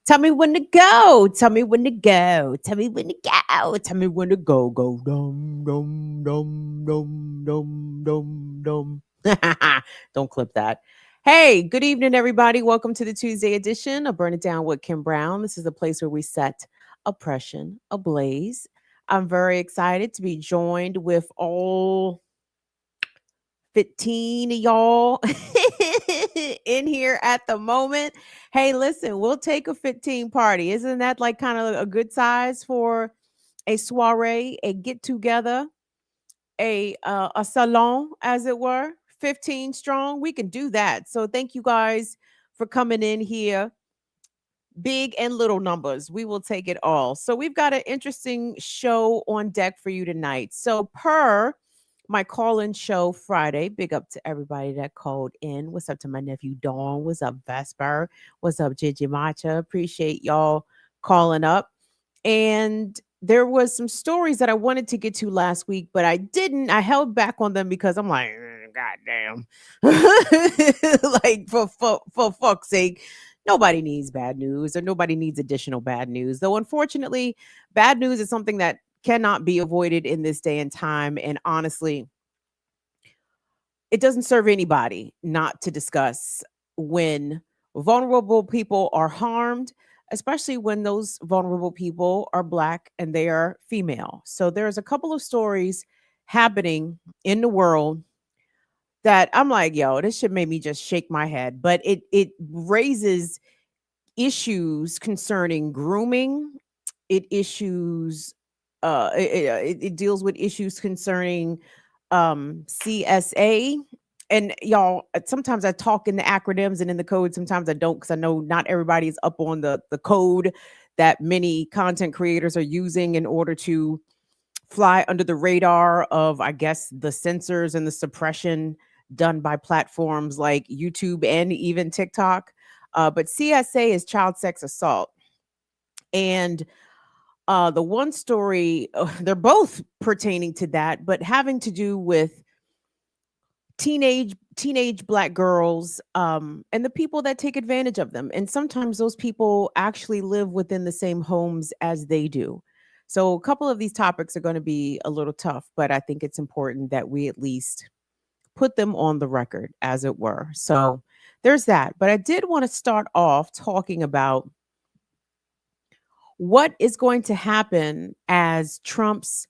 Tell me when to go. Tell me when to go. Tell me when to go. Tell me when to go. Go dum dum dum dum dum dum dum. Don't clip that. Hey, good evening, everybody. Welcome to the Tuesday edition of Burn It Down with Kim Brown. This is a place where we set oppression ablaze. I'm very excited to be joined with all 15 of y'all in here at the moment. Hey, listen, we'll take a 15 party. Isn't that like kind of a good size for a soiree, a get together, a salon, as it were? 15 strong. We can do that. So thank you guys for coming in here. Big and little numbers. We will take it all. So we've got an interesting show on deck for you tonight. So per my call-in show Friday, big up to everybody that called in. What's up to my nephew Dawn? What's up, Vesper? What's up, Gigi Macha? Appreciate y'all calling up. And there was some stories that I wanted to get to last week, but I didn't. I held back on them because I'm like, God damn. Like for fuck's sake. Nobody needs bad news or nobody needs additional bad news. Though, unfortunately, bad news is something that cannot be avoided in this day and time. And honestly, it doesn't serve anybody not to discuss when vulnerable people are harmed, especially when those vulnerable people are Black and they are female. So, there's a couple of stories happening in the world that I'm like, yo, this should make me just shake my head. But it raises issues concerning grooming. It deals with issues concerning CSA. And y'all, sometimes I talk in the acronyms and in the code. Sometimes I don't, because I know not everybody is up on the code that many content creators are using in order to fly under the radar of, I guess, the censors and the suppression done by platforms like YouTube and even TikTok. But CSA is child sex assault. And the one story, they're both pertaining to that, but having to do with teenage Black girls, and the people that take advantage of them. And sometimes those people actually live within the same homes as they do. So a couple of these topics are going to be a little tough, but I think it's important that we at least put them on the record, as it were. So there's that. But I did want to start off talking about what is going to happen as Trump's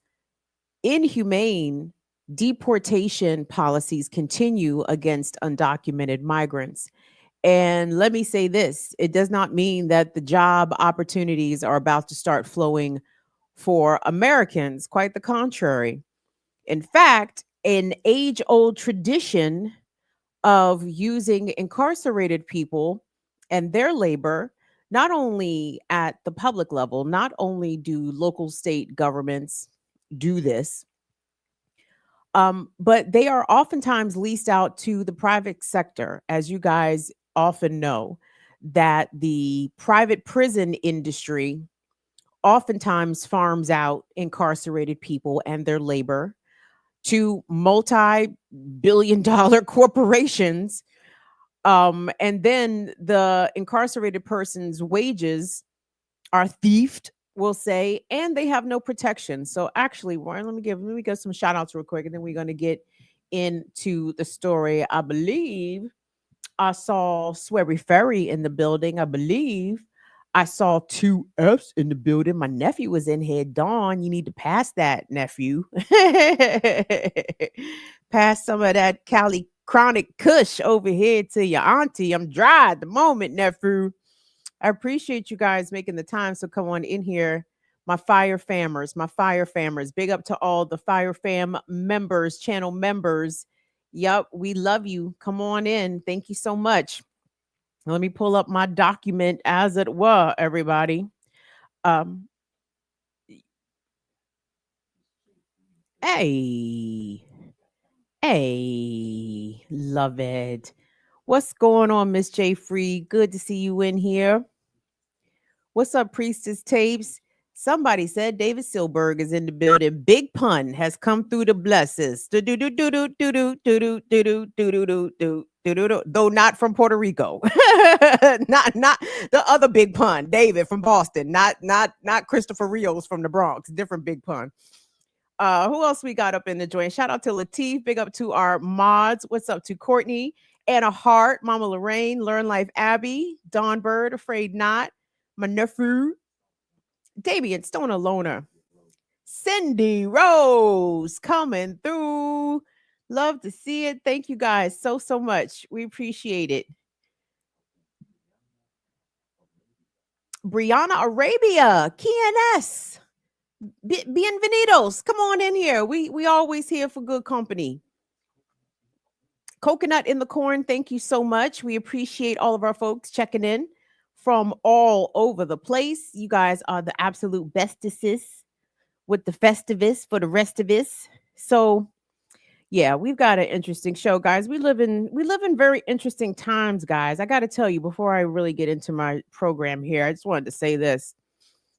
inhumane deportation policies continue against undocumented migrants. And let me say this, it does not mean that the job opportunities are about to start flowing for Americans. Quite the contrary. In fact, an age old tradition of using incarcerated people and their labor, not only at the public level, not only do local state governments do this, but they are oftentimes leased out to the private sector. As you guys often know, that the private prison industry oftentimes farms out incarcerated people and their labor to multi-billion-dollar corporations. And then the incarcerated person's wages are thieved, we'll say, and they have no protection. So actually, Warren, let me give some shout outs real quick, and then we're going to get into the story. I believe I saw Swery Ferry in the building. I believe I saw two F's in the building. My nephew was in here. Dawn, you need to pass that, nephew. Pass some of that Cali chronic kush over here to your auntie. I'm dry at the moment, nephew. I appreciate you guys making the time. So come on in here. My fire famers. Big up to all the Fire Fam members, channel members. Yup, we love you. Come on in. Thank you so much. Let me pull up my document, as it were, everybody. Um, hey, hey, love it. What's going on, Miss J Free? Good to see you in here. What's up, Priestess Tapes? Somebody said David Silberg is in the building. Big pun has come through to bless us. Though not from Puerto Rico. not the other big pun, David from Boston, not Christopher Rios from the Bronx, different big pun. Who else we got up in the joint? Shout out to Latif. Big up to our mods. What's up to Courtney, Anna Hart, Mama Lorraine, Learn Life Abby, Dawn Bird, Afraid Not, my nephew, Davian Stoner Loner, Cindy Rose coming through. Love to see it. Thank you guys so much. We appreciate it. Brianna Arabia, KNS. Bienvenidos. Come on in here. We always here for good company. Coconut in the Corn, thank you so much. We appreciate all of our folks checking in from all over the place. You guys are the absolute bestesses with the festivus for the rest of us. So yeah, we've got an interesting show, guys. We live in very interesting times, guys. I got to tell you before I really get into my program here, I just wanted to say this.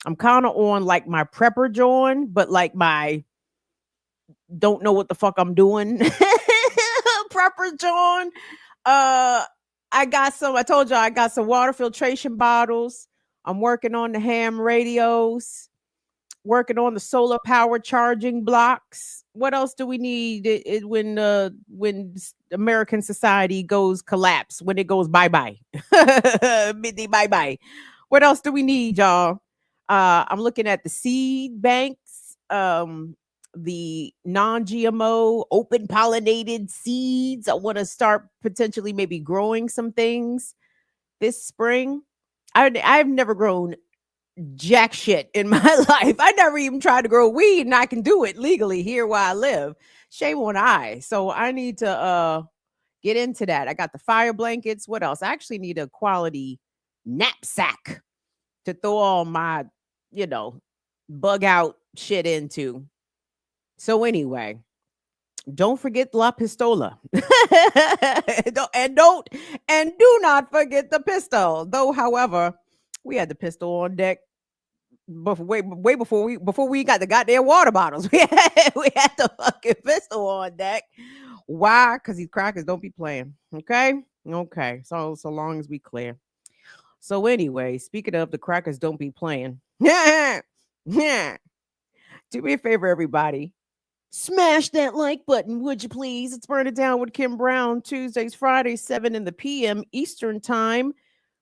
I'm kind of on like my prepper John, but like my don't know what the fuck I'm doing prepper John. I told you I got some water filtration bottles. I'm working on the ham radios, working on the solar power charging blocks. What else do we need when American society goes collapse, when it goes bye-bye? Bye-bye. What else do we need, y'all? I'm looking at the seed banks, the non-GMO open pollinated seeds. I want to start potentially maybe growing some things this spring. I've never grown jack shit in my life. I never even tried to grow weed, and I can do it legally here where I live. Shame on I. So I need to get into that. I got the fire blankets. What else? I actually need a quality knapsack to throw all my, bug out shit into. So anyway, don't forget La Pistola. and do not forget the pistol. Though, however, we had the pistol on deck way before we got the goddamn water bottles. We had the fucking pistol on deck. Why? Because these crackers don't be playing. Okay. So long as we clear. So anyway, speaking of the crackers don't be playing. Do me a favor, everybody. Smash that like button, would you please? It's Burn It Down with Kim Brown, Tuesdays, Fridays, 7 in the p.m. Eastern Time.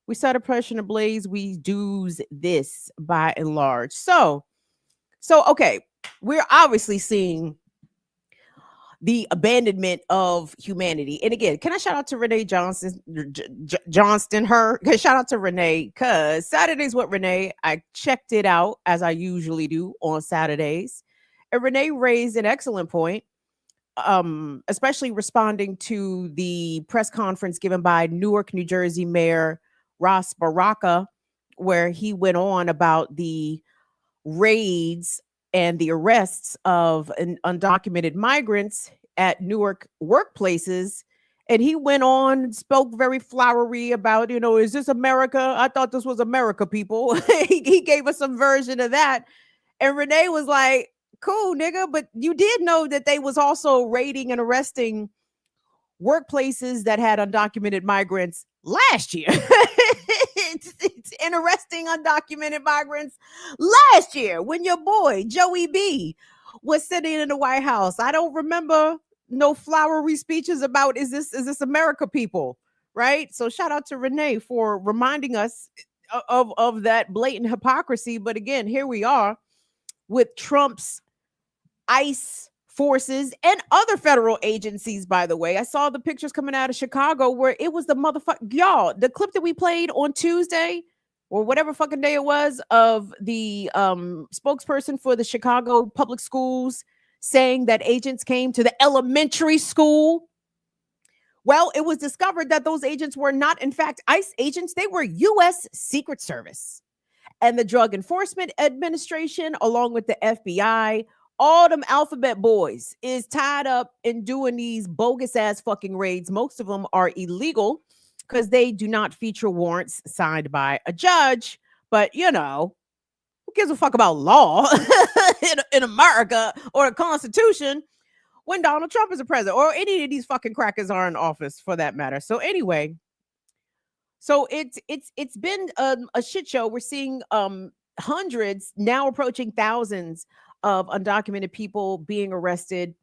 We set oppression ablaze. We do's this by and large. So okay, we're obviously seeing the abandonment of humanity. And again, can I shout out to Renee Johnston? Shout out to Renee, because Saturdays with Renee, I checked it out as I usually do on Saturdays. And Renee raised an excellent point, especially responding to the press conference given by Newark, New Jersey Mayor Ras Baraka, where he went on about the raids and the arrests of undocumented migrants at Newark workplaces. And he went on and spoke very flowery about, is this America? I thought this was America, people. he gave us some version of that. And Renee was like, cool, nigga, but you did know that they was also raiding and arresting workplaces that had undocumented migrants last year. it's arresting undocumented migrants last year when your boy Joey B was sitting in the White House. I don't remember no flowery speeches about is this America, people, right? So shout out to Renee for reminding us of that blatant hypocrisy. But again, here we are with Trump's ICE forces and other federal agencies. By the way, I saw the pictures coming out of Chicago where it was the motherfucker, y'all, the clip that we played on Tuesday or whatever fucking day it was of the spokesperson for the Chicago public schools saying that agents came to the elementary school. Well, it was discovered that those agents were not, in fact, ICE agents. They were U.S. Secret Service and the Drug Enforcement Administration, along with the FBI. All them alphabet boys is tied up in doing these bogus ass fucking raids. Most of them are illegal because they do not feature warrants signed by a judge. But Who gives a fuck about law in America or the Constitution when Donald Trump is the president or any of these fucking crackers are in office for that matter? So anyway, so it's been a shit show. We're seeing hundreds, now approaching thousands of undocumented people being arrested,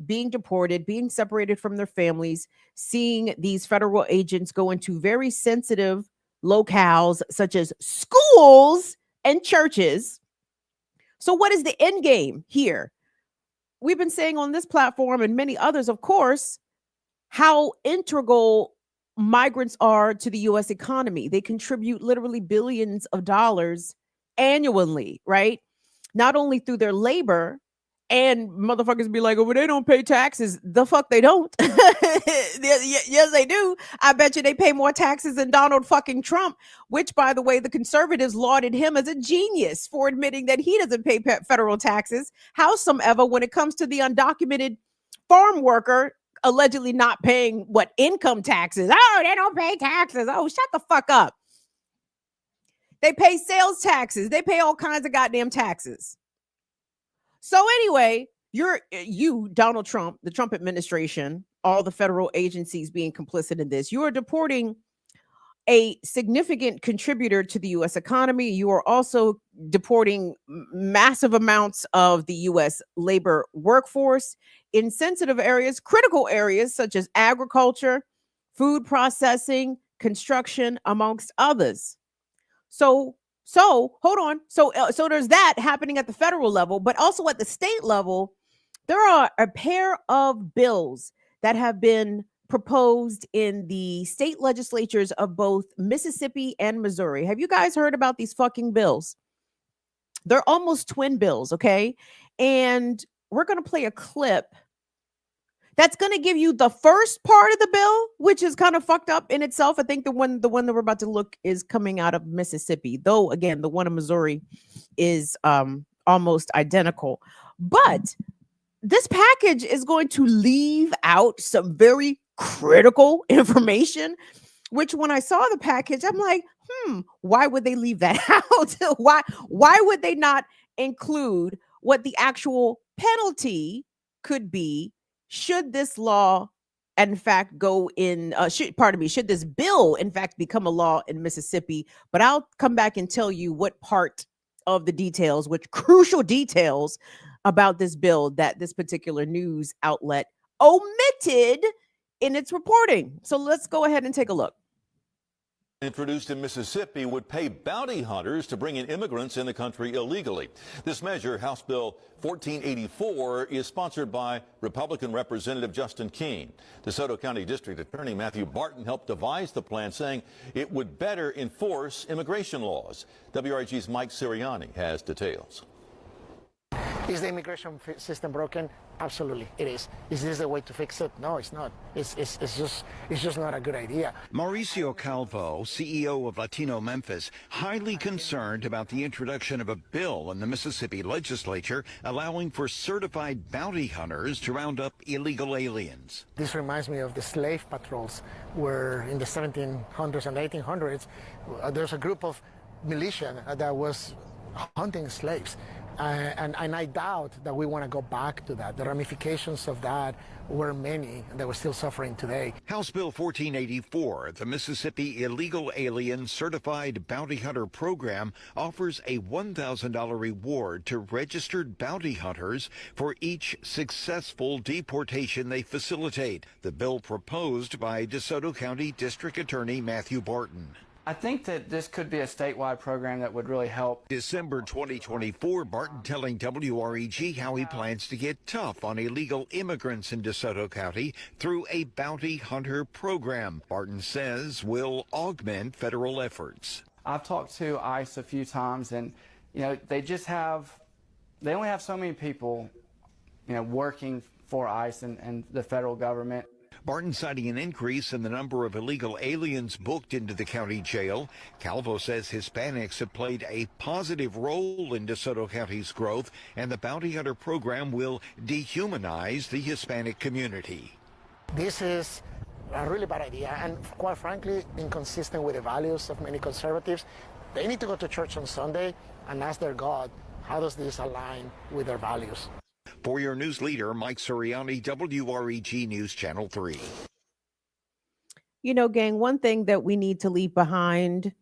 being deported, being separated from their families, seeing these federal agents go into very sensitive locales such as schools and churches. So what is the end game here? We've been saying on this platform and many others, of course, how integral migrants are to the US economy. They contribute literally billions of dollars annually, right? Not only through their labor, and motherfuckers be like, oh, well, they don't pay taxes. The fuck they don't. Yes, they do. I bet you they pay more taxes than Donald fucking Trump, which, by the way, the conservatives lauded him as a genius for admitting that he doesn't pay federal taxes. Howsoever, when it comes to the undocumented farm worker allegedly not paying what income taxes. Oh, they don't pay taxes. Oh, shut the fuck up. They pay sales taxes. They pay all kinds of goddamn taxes. So anyway, you, Donald Trump, the Trump administration, all the federal agencies being complicit in this, you are deporting a significant contributor to the U.S. economy. You are also deporting massive amounts of the U.S. labor workforce in sensitive areas, critical areas such as agriculture, food processing, construction, amongst others. So hold on. So there's that happening at the federal level, but also at the state level, there are a pair of bills that have been proposed in the state legislatures of both Mississippi and Missouri. Have you guys heard about these fucking bills? They're almost twin bills, okay? And we're going to play a clip that's going to give you the first part of the bill, which is kind of fucked up in itself. I think the one that we're about to look is coming out of Mississippi, though again, the one in Missouri is almost identical. But this package is going to leave out some very critical information, which when I saw the package, I'm like, why would they leave that out? Why would they not include what the actual penalty could be should this law in fact go in, should this bill in fact become a law in Mississippi? But I'll come back and tell you what part of the details, which crucial details about this bill that this particular news outlet omitted in its reporting. So let's go ahead and take a look. Introduced in Mississippi would pay bounty hunters to bring in immigrants in the country illegally. This measure, House Bill 1484, is sponsored by Republican Representative Justin Keene. DeSoto County District Attorney Matthew Barton helped devise the plan, saying it would better enforce immigration laws. WRIG's Mike Sirianni has details. Is the immigration system broken? Absolutely, it is. Is this the way to fix it? No, it's not. It's just not a good idea. Mauricio Calvo, CEO of Latino Memphis, highly concerned about the introduction of a bill in the Mississippi legislature allowing for certified bounty hunters to round up illegal aliens. This reminds me of the slave patrols, where in the 1700s and 1800s, there's a group of militia that was hunting slaves. And I doubt that we want to go back to that. The ramifications of that were many that we're still suffering today. House Bill 1484, the Mississippi Illegal Alien Certified Bounty Hunter Program, offers a $1,000 reward to registered bounty hunters for each successful deportation they facilitate. The bill proposed by DeSoto County District Attorney Matthew Barton. I think that this could be a statewide program that would really help. December 2024, Barton telling WREG how he plans to get tough on illegal immigrants in DeSoto County through a bounty hunter program. Barton says will augment federal efforts. I've talked to ICE a few times, and they only have so many people working for ICE and the federal government. Barton citing an increase in the number of illegal aliens booked into the county jail. Calvo says Hispanics have played a positive role in DeSoto County's growth, and the bounty hunter program will dehumanize the Hispanic community. This is a really bad idea, and quite frankly, inconsistent with the values of many conservatives. They need to go to church on Sunday and ask their God, how does this align with their values? For your news leader, Mike Suriani, WREG News Channel 3. You know, gang, one thing that we need to leave behind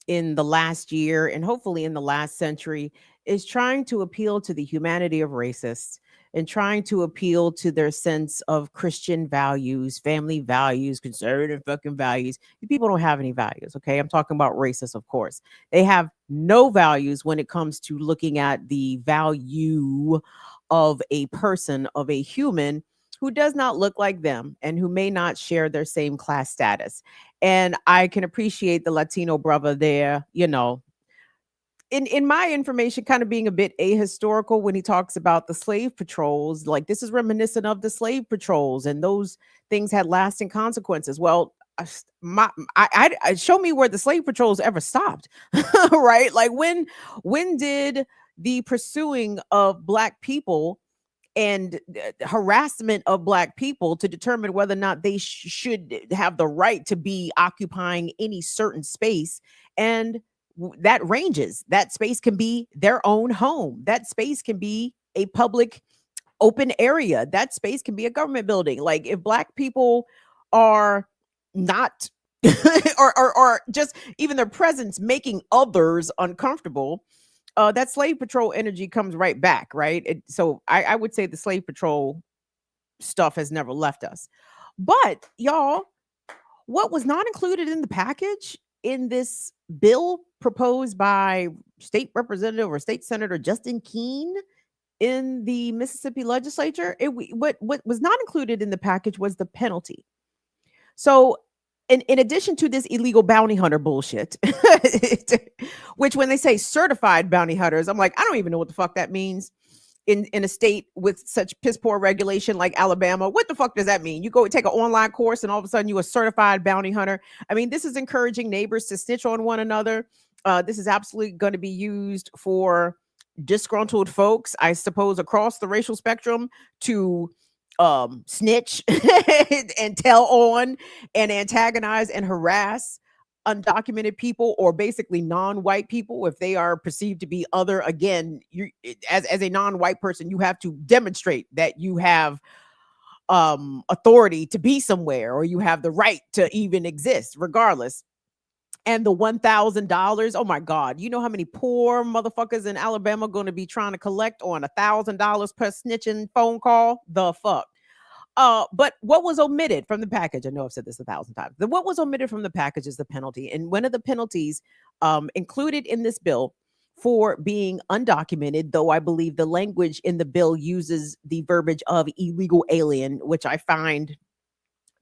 in the last year and hopefully in the last century is trying to appeal to the humanity of racists and trying to appeal to their sense of Christian values, family values, conservative fucking values. You people don't have any values, okay? I'm talking about racists, of course. They have no values when it comes to looking at the value of a person, of a human who does not look like them and who may not share their same class status. And I can appreciate the Latino brother there, you know, in my information kind of being a bit ahistorical when he talks about the slave patrols. Like, this is reminiscent of the slave patrols, and those things had lasting consequences. Well, show me where the slave patrols ever stopped. Right? Like, when did the pursuing of Black people and harassment of Black people to determine whether or not they should have the right to be occupying any certain space? And that ranges. That space can be their own home. That space can be a public open area. That space can be a government building. Like, if Black people are not or just even their presence making others uncomfortable, that slave patrol energy comes right back, right? So I would say the slave patrol stuff has never left us. But y'all, what was not included in the package in this bill proposed by State Representative or State Senator Justin Keene in the Mississippi legislature, what was not included in the package was the penalty. So in addition to this illegal bounty hunter bullshit, which when they say certified bounty hunters, I'm like, I don't even know what the fuck that means in a state with such piss poor regulation like Alabama. What the fuck does that mean? You go take an online course and all of a sudden you're a certified bounty hunter. I mean, this is encouraging neighbors to snitch on one another. This is absolutely going to be used for disgruntled folks, I suppose, across the racial spectrum to snitch and tell on and antagonize and harass undocumented people, or basically non-white people if they are perceived to be other. Again, you as a non-white person, you have to demonstrate that you have authority to be somewhere, or you have the right to even exist regardless. And the $1,000, oh my God, you know how many poor motherfuckers in Alabama going to be trying to collect on $1,000 per snitching phone call? The fuck. But what was omitted from the package? I know I've said this 1,000 times. What was omitted from the package is the penalty. And one of the penalties included in this bill for being undocumented, though I believe the language in the bill uses the verbiage of illegal alien, which I find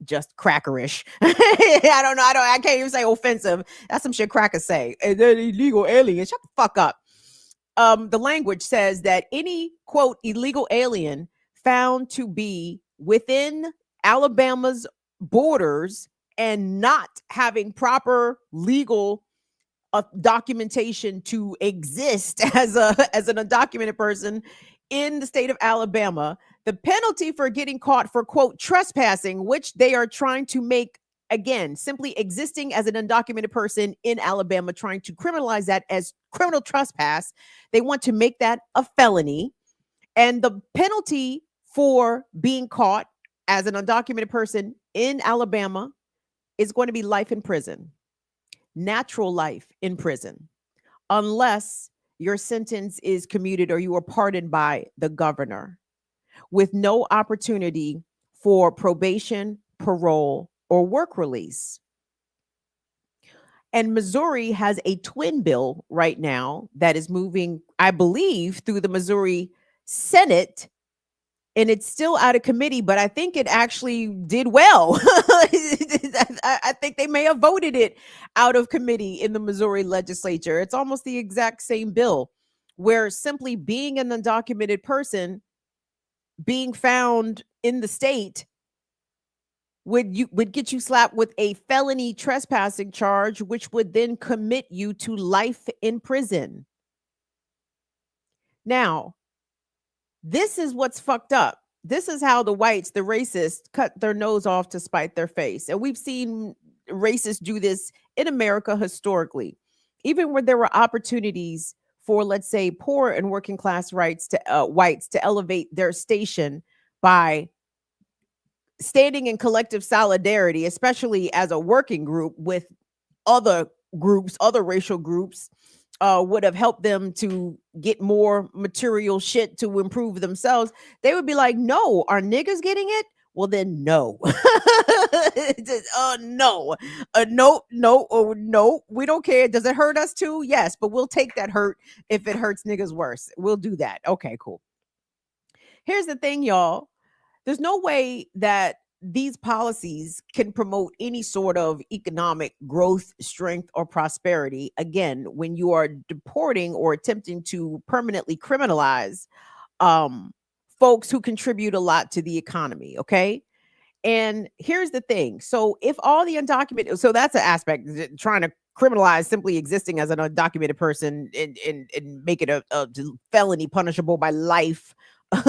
just crackerish. I don't know. I can't even say offensive. That's some shit crackers say. And then illegal alien. Shut the fuck up. The language says that any, quote, illegal alien found to be within Alabama's borders and not having proper legal documentation to exist as an undocumented person in the state of Alabama, the penalty for getting caught for, quote, trespassing, which they are trying to make, again, simply existing as an undocumented person in Alabama, trying to criminalize that as criminal trespass. They want to make that a felony. And the penalty for being caught as an undocumented person in Alabama is going to be life in prison, natural life in prison, unless your sentence is commuted or you are pardoned by the governor, with no opportunity for probation, parole, or work release. And Missouri has a twin bill right now that is moving, I believe, through the Missouri Senate, and it's still out of committee, but I think it actually did well. I think they may have voted it out of committee in the Missouri legislature. It's almost the exact same bill, where simply being an undocumented person, being found in the state, would get you slapped with a felony trespassing charge, which would then commit you to life in prison. Now, this is what's fucked up. This is how the whites, the racists, cut their nose off to spite their face. And we've seen racists do this in America historically. even where there were opportunities for, let's say, poor and working class whites to elevate their station by standing in collective solidarity, especially as a working group with other groups, other racial groups, would have helped them to get more material shit to improve themselves. They would be like, no, are niggas getting it? Well, then no. No. No, oh, no, we don't care. Does it hurt us too? Yes, but we'll take that hurt if it hurts niggas worse. We'll do that. Okay, cool. Here's the thing, y'all. There's no way that these policies can promote any sort of economic growth, strength, or prosperity. Again, when you are deporting or attempting to permanently criminalize folks who contribute a lot to the economy. Okay. And here's the thing. So if all the undocumented, so that's an aspect, trying to criminalize simply existing as an undocumented person and make it a felony punishable by life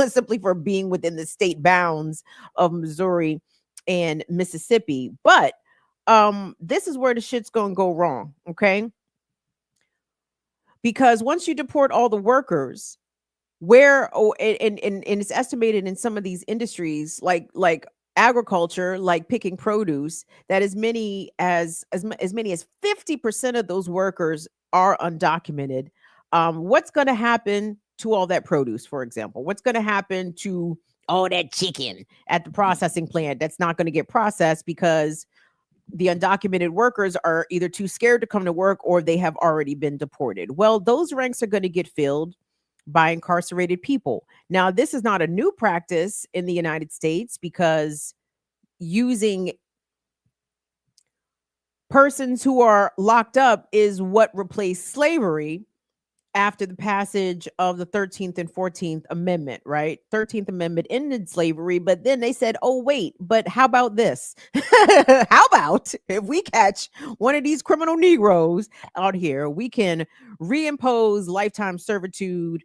simply for being within the state bounds of Missouri and Mississippi. But this is where the shit's gonna go wrong, okay? Because once you deport all the workers, and it's estimated in some of these industries like agriculture, like picking produce, that as many as 50% of those workers are undocumented. What's going to happen to all that produce, for example? What's going to happen to all that chicken at the processing plant that's not going to get processed because the undocumented workers are either too scared to come to work or they have already been deported? Well, those ranks are going to get filled by incarcerated people. Now, this is not a new practice in the United States, because using persons who are locked up is what replaced slavery after the passage of the 13th and 14th Amendment, right? 13th Amendment ended slavery, but then they said, oh, wait, but how about this? How about if we catch one of these criminal Negroes out here, we can reimpose lifetime servitude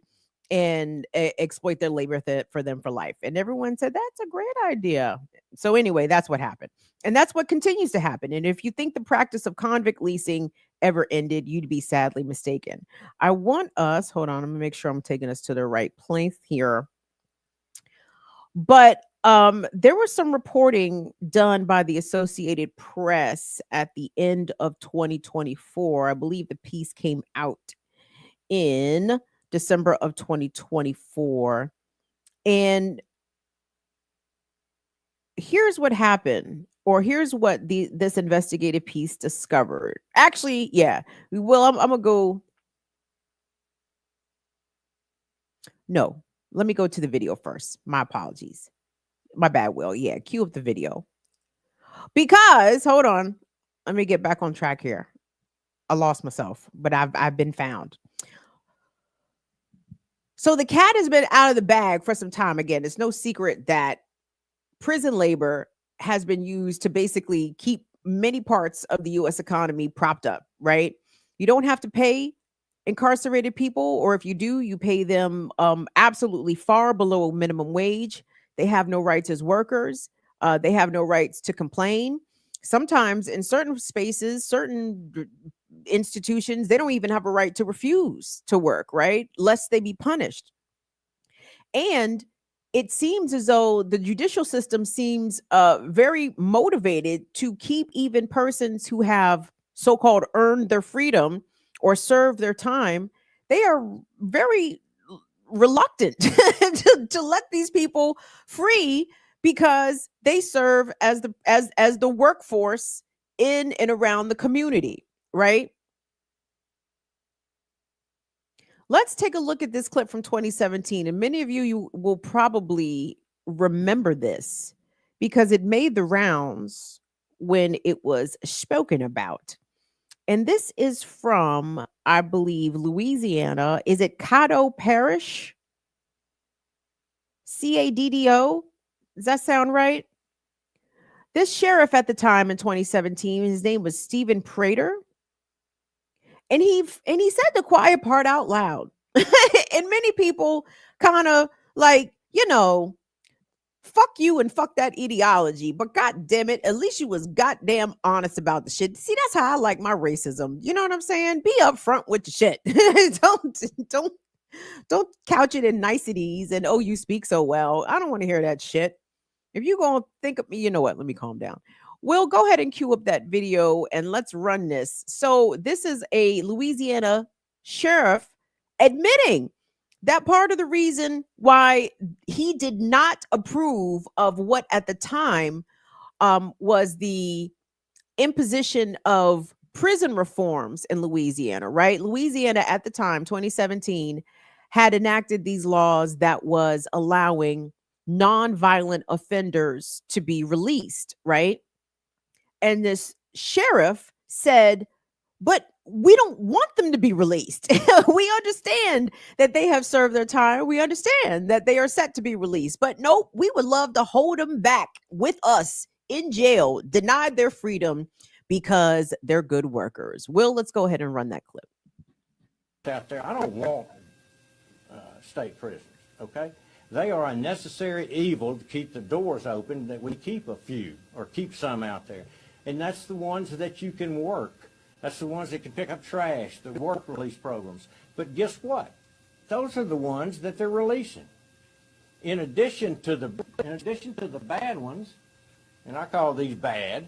and exploit their labor for them for life. And everyone said, that's a great idea. So anyway, that's what happened. And that's what continues to happen. And if you think the practice of convict leasing ever ended, you'd be sadly mistaken. I want us, hold on, I'm gonna make sure I'm taking us to the right place here. But there was some reporting done by the Associated Press at the end of 2024. I believe the piece came out in December of 2024. And here's what happened, or here's what this investigative piece discovered. Actually, yeah. Well, I'm gonna go. No, let me go to the video first. My apologies. My bad, Will. Yeah, cue up the video. Because, hold on. Let me get back on track here. I lost myself, but I've been found. So the cat has been out of the bag for some time. Again, it's no secret that prison labor has been used to basically keep many parts of the U.S. economy propped up, right? You don't have to pay incarcerated people, or if you do, you pay them absolutely far below minimum wage. They have no rights as workers. They have no rights to complain. Sometimes in certain spaces, certain institutions, they don't even have a right to refuse to work, right? Lest they be punished. And it seems as though the judicial system seems very motivated to keep even persons who have so-called earned their freedom or served their time. They are very reluctant to let these people free, because they serve as the workforce in and around the community, right? Let's take a look at this clip from 2017. And many of you will probably remember this because it made the rounds when it was spoken about. And this is from, I believe, Louisiana. Is it Caddo Parish? Caddo? Does that sound right? This sheriff at the time in 2017, his name was Stephen Prater. And he said the quiet part out loud. And many people kind of like, Fuck you and fuck that ideology. But god damn it, at least you was goddamn honest about the shit. See, that's how I like my racism. You know what I'm saying? Be upfront with the shit. don't don't couch it in niceties and oh, you speak so well. I don't want to hear that shit. If you gonna think of me, you know what? Let me calm down. We'll go ahead and cue up that video and let's run this. So this is a Louisiana sheriff admitting that part of the reason why he did not approve of what at the time was the imposition of prison reforms in Louisiana, right? Louisiana at the time, 2017, had enacted these laws that was allowing non-violent offenders to be released, right? And this sheriff said, but we don't want them to be released. We understand that they have served their time. We understand that they are set to be released. But nope, we would love to hold them back with us in jail, denied their freedom because they're good workers. Will, let's go ahead and run that clip. Out there, I don't want state prisoners, okay? They are a necessary evil to keep the doors open, that we keep a few or keep some out there. And that's the ones that you can work. That's the ones that can pick up trash, the work release programs. But guess what? Those are the ones that they're releasing. In addition to the bad ones, and I call these bad,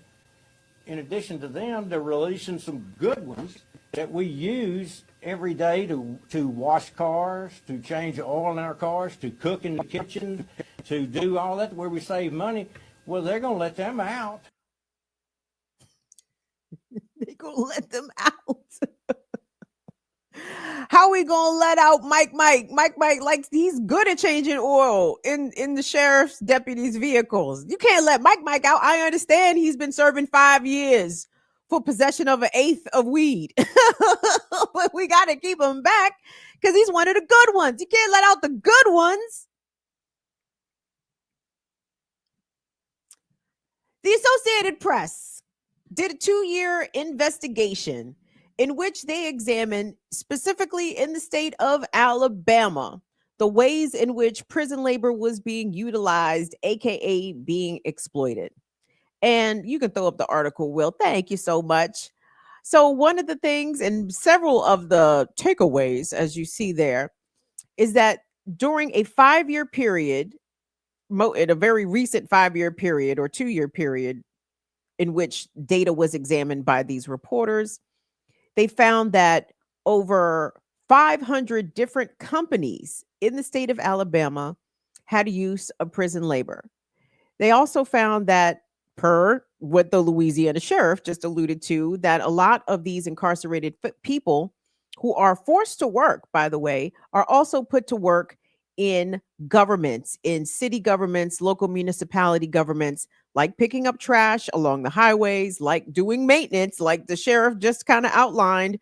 in addition to them, they're releasing some good ones that we use every day to wash cars, to change oil in our cars, to cook in the kitchen, to do all that where we save money. Well, they're going to let them out. They're going to let them out. How we gonna let out Mike? Like he's good at changing oil in the sheriff's deputies' vehicles. You can't let Mike out. I understand he's been serving 5 years for possession of 1/8 of weed, but we got to keep him back because he's one of the good ones. You can't let out the good ones. The Associated Press did a 2-year investigation in which they examined, specifically in the state of Alabama, the ways in which prison labor was being utilized, aka being exploited. And you can throw up the article, Will. Thank you so much. So one of the things and several of the takeaways, as you see there, is that during a 5-year period, in a very recent 5-year period or 2-year period in which data was examined by these reporters, they found that over 500 different companies in the state of Alabama had use of prison labor. They also found that, per what the Louisiana sheriff just alluded to, that a lot of these incarcerated people who are forced to work, by the way, are also put to work in governments, in city governments, local municipality governments, like picking up trash along the highways, like doing maintenance, like the sheriff just kind of outlined,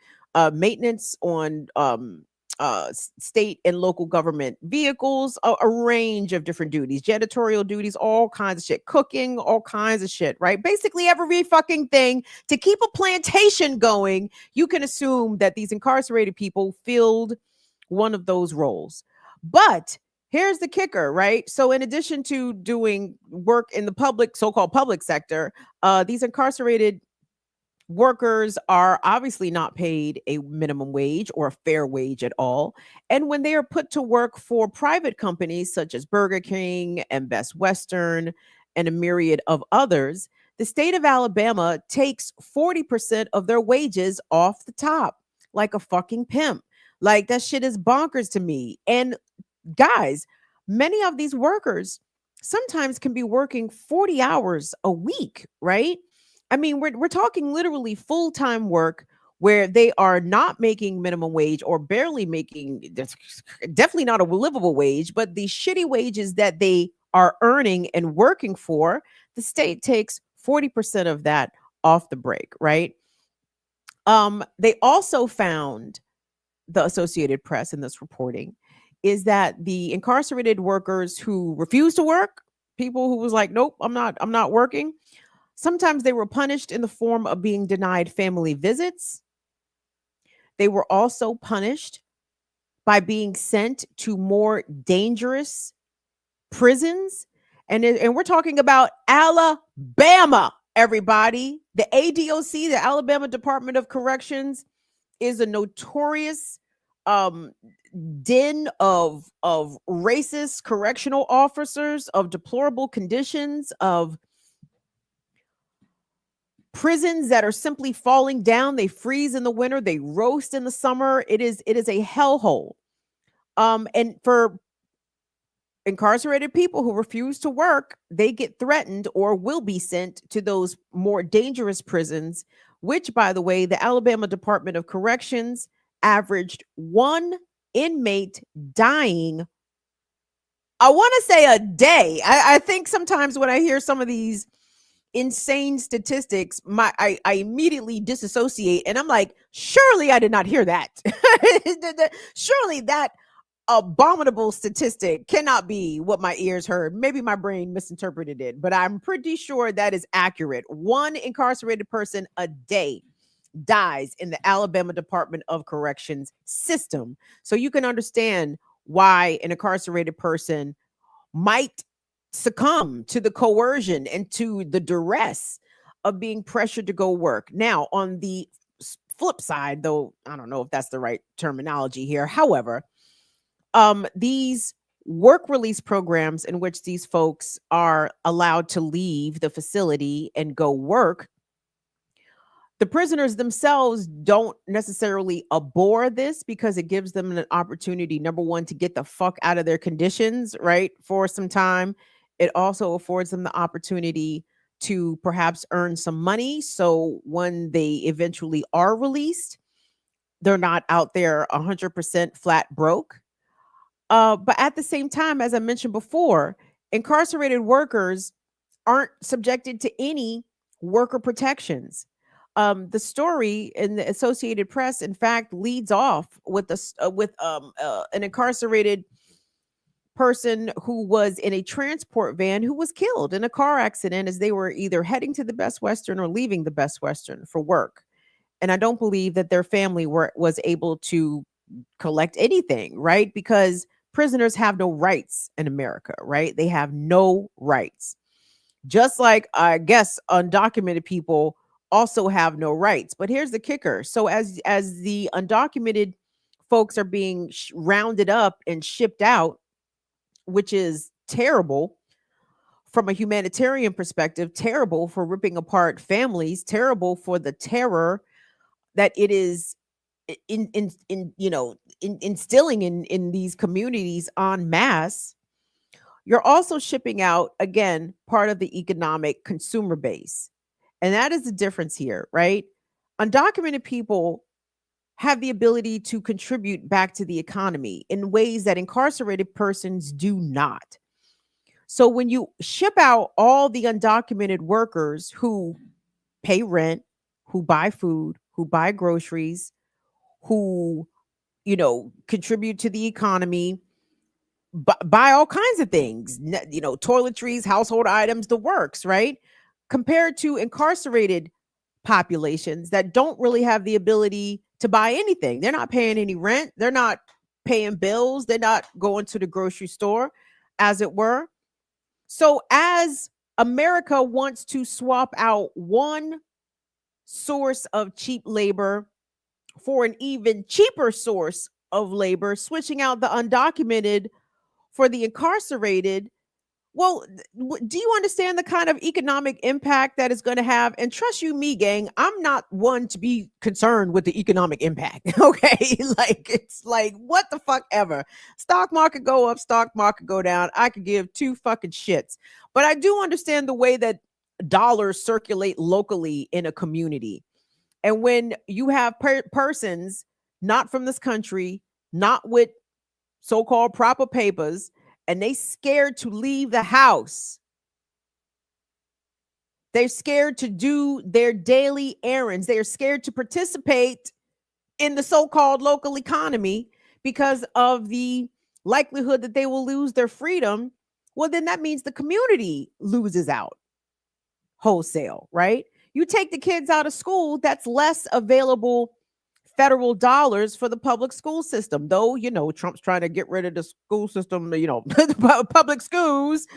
maintenance on state and local government vehicles, a range of different duties, janitorial duties, all kinds of shit, cooking, all kinds of shit, right? Basically every fucking thing to keep a plantation going. You can assume that these incarcerated people filled one of those roles. But here's the kicker, right? So in addition to doing work in the public, so-called public sector, these incarcerated workers are obviously not paid a minimum wage or a fair wage at all. And when they are put to work for private companies such as Burger King and Best Western and a myriad of others, the state of Alabama takes 40% of their wages off the top, like a fucking pimp. Like that shit is bonkers to me. And guys, many of these workers sometimes can be working 40 hours a week, right? I mean, we're talking literally full-time work where they are not making minimum wage or barely making, definitely not a livable wage, but the shitty wages that they are earning and working for, the state takes 40% of that off the break, right? They also found, the Associated Press in this reporting, is that the incarcerated workers who refused to work, people who was like, nope, I'm not working, sometimes they were punished in the form of being denied family visits. They were also punished by being sent to more dangerous prisons. And we're talking about Alabama, everybody. The ADOC, the Alabama Department of Corrections, is a notorious um den of racist correctional officers, of deplorable conditions, of prisons that are simply falling down. They freeze in the winter, they roast in the summer. It is a hellhole. And for incarcerated people who refuse to work, they get threatened or will be sent to those more dangerous prisons, which, by the way, the Alabama Department of Corrections averaged one inmate dying, I want to say, a day. I think sometimes when I hear some of these insane statistics, I immediately disassociate and I'm like, surely I did not hear that. Surely that abominable statistic cannot be what my ears heard. Maybe my brain misinterpreted it, but I'm pretty sure that is accurate. One incarcerated person a day dies in the Alabama Department of Corrections system. So you can understand why an incarcerated person might succumb to the coercion and to the duress of being pressured to go work. Now, on the flip side, though, I don't know if that's the right terminology here. However, these work release programs in which these folks are allowed to leave the facility and go work, the prisoners themselves don't necessarily abhor this because it gives them an opportunity, number one, to get the fuck out of their conditions, right, for some time. It also affords them the opportunity to perhaps earn some money. So when they eventually are released, they're not out there 100% flat broke. But at the same time, as I mentioned before, incarcerated workers aren't subjected to any worker protections. The story in the Associated Press, in fact, leads off with an incarcerated person who was in a transport van who was killed in a car accident as they were either heading to the Best Western or leaving the Best Western for work. And I don't believe that their family was able to collect anything, right? Because prisoners have no rights in America, right? They have no rights. Just like, I guess, undocumented people also have no rights. But here's the kicker. So as the undocumented folks are being rounded up and shipped out, which is terrible from a humanitarian perspective, terrible for ripping apart families, terrible for the terror that it is instilling in these communities en masse. You're also shipping out, again, part of the economic consumer base. And that is the difference here, right? Undocumented people have the ability to contribute back to the economy in ways that incarcerated persons do not. So when you ship out all the undocumented workers who pay rent, who buy food, who buy groceries, who, contribute to the economy, buy all kinds of things, toiletries, household items, the works, right? Compared to incarcerated populations that don't really have the ability to buy anything. They're not paying any rent. They're not paying bills. They're not going to the grocery store, as it were. So as America wants to swap out one source of cheap labor for an even cheaper source of labor, switching out the undocumented for the incarcerated, well, do you understand the kind of economic impact that is going to have? And trust you me, gang, I'm not one to be concerned with the economic impact. Okay. It's like, what the fuck ever. Stock market go up, stock market go down. I could give two fucking shits. But I do understand the way that dollars circulate locally in a community. And when you have persons not from this country, not with so-called proper papers, and they scared to leave the house, they're scared to do their daily errands, they're scared to participate in the so-called local economy because of the likelihood that they will lose their freedom, well, then that means the community loses out wholesale, right? You take the kids out of school, that's less available federal dollars for the public school system. Though, Trump's trying to get rid of the school system, the public schools.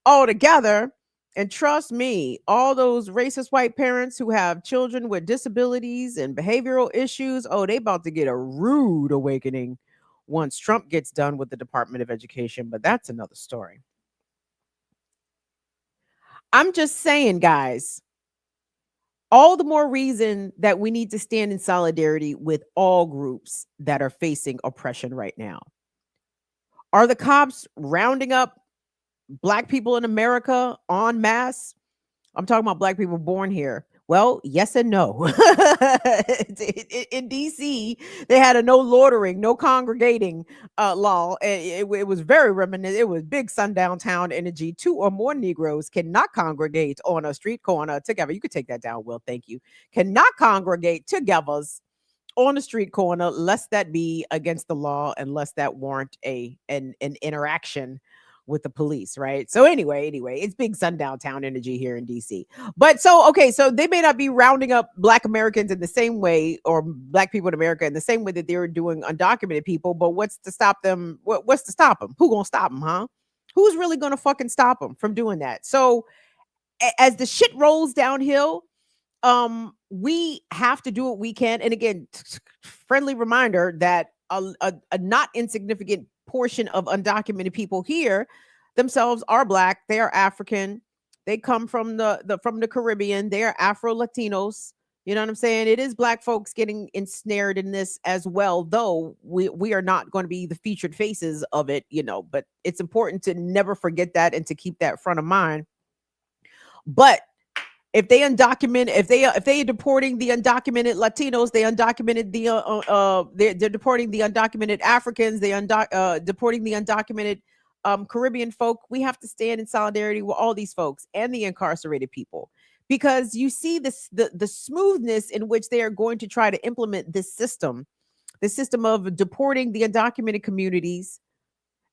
all together. And trust me, all those racist white parents who have children with disabilities and behavioral issues, oh, they about to get a rude awakening once Trump gets done with the Department of Education. But that's another story. I'm just saying, guys, all the more reason that we need to stand in solidarity with all groups that are facing oppression right now. Are the cops rounding up Black people in America en masse? I'm talking about Black people born here. Well, yes and no. In DC, they had a no loitering, no congregating law. It was very reminiscent. It was big sundown town energy. 2 or more Negroes cannot congregate on a street corner together. You could take that down, Will. Thank you. Cannot congregate together on the street corner, lest that be against the law, unless that warrant an interaction with the police, right? So anyway, it's big sundown town energy here in DC. But so they may not be rounding up Black Americans in the same way, or Black people in America in the same way that they're doing undocumented people. But what's to stop them? What's to stop them? Who gonna stop them, huh? Who's really gonna fucking stop them from doing that? So as the shit rolls downhill, we have to do what we can. And again, friendly reminder that a not insignificant portion of undocumented people here themselves are Black, they are African, they come from the Caribbean, they are Afro Latinos. You know what I'm saying? It is Black folks getting ensnared in this as well, though we are not going to be the featured faces of it, but it's important to never forget that and to keep that front of mind. But if they are deporting the undocumented Latinos, they're deporting the undocumented Africans, deporting the undocumented Caribbean folk. We have to stand in solidarity with all these folks and the incarcerated people, because you see the smoothness in which they are going to try to implement this system of deporting the undocumented communities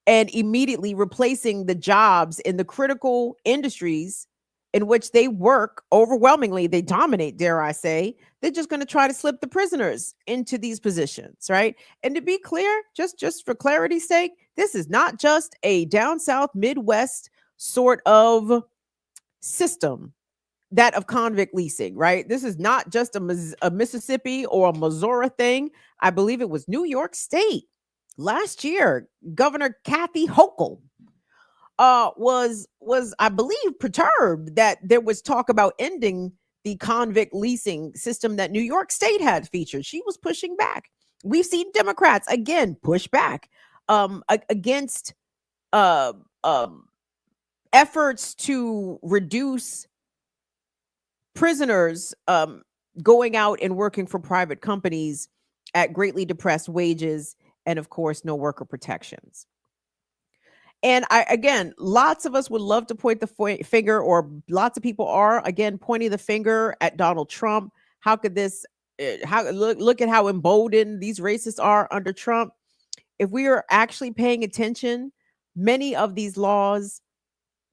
and immediately replacing the jobs in the critical industries in which they work. Overwhelmingly, they dominate, dare I say. They're just going to try to slip the prisoners into these positions, right? And to be clear, just for clarity's sake, this is not just a down south Midwest sort of system, that of convict leasing, right? This is not just a Mississippi or a Missouri thing. I believe it was New York State last year. Governor Kathy Hochul was I believe perturbed that there was talk about ending the convict leasing system that New York State had featured. She was pushing back. We've seen Democrats again push back against efforts to reduce prisoners going out and working for private companies at greatly depressed wages, and of course, no worker protections. And again, lots of us would love to point the finger, or lots of people are again pointing the finger at Donald Trump. How could this? Look at how emboldened these racists are under Trump. If we are actually paying attention, many of these laws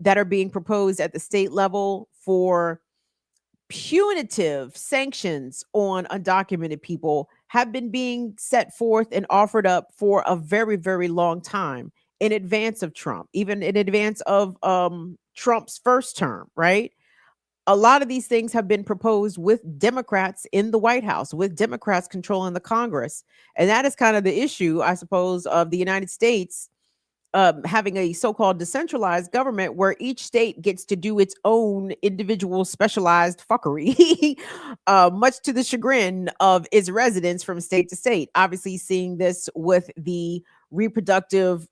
that are being proposed at the state level for punitive sanctions on undocumented people have been being set forth and offered up for a very, very long time, in advance of Trump, even in advance of Trump's first term, right? A lot of these things have been proposed with Democrats in the White House, with Democrats controlling the Congress. And that is kind of the issue, I suppose, of the United States having a so-called decentralized government where each state gets to do its own individual specialized fuckery, much to the chagrin of its residents from state to state. Obviously, seeing this with the reproductive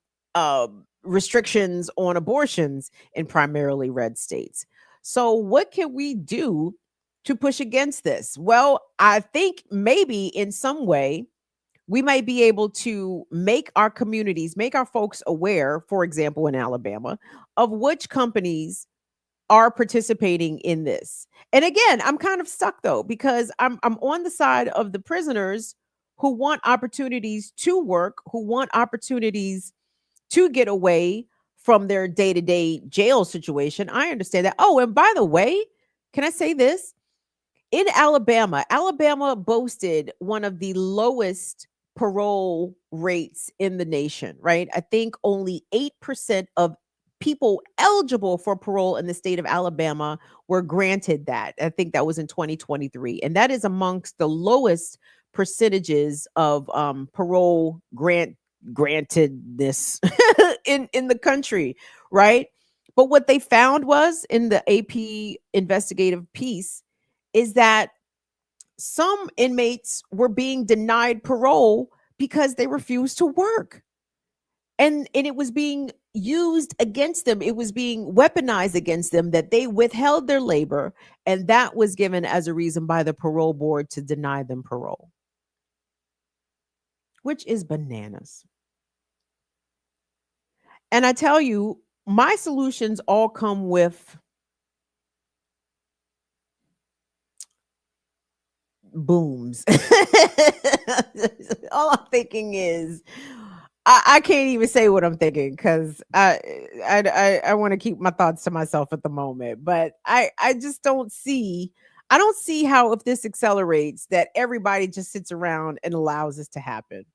restrictions on abortions in primarily red states. So what can we do to push against this? Well, I think maybe in some way we might be able to make our communities, make our folks aware, for example, in Alabama, of which companies are participating in this. And again, I'm kind of stuck though, because I'm on the side of the prisoners who want opportunities to work, who want opportunities to get away from their day-to-day jail situation. I understand that. Oh, and by the way, can I say this? In Alabama boasted one of the lowest parole rates in the nation, right? I think only 8% of people eligible for parole in the state of Alabama were granted that. I think that was in 2023. And that is amongst the lowest percentages of parole grantedness in the country, right? But what they found was in the AP investigative piece is that some inmates were being denied parole because they refused to work. And it was being used against them. It was being weaponized against them that they withheld their labor. And that was given as a reason by the parole board to deny them parole, which is bananas. And I tell you, my solutions all come with booms. All I'm thinking is, I can't even say what I'm thinking because I want to keep my thoughts to myself at the moment. But I just don't see. I don't see how, if this accelerates, that everybody just sits around and allows this to happen.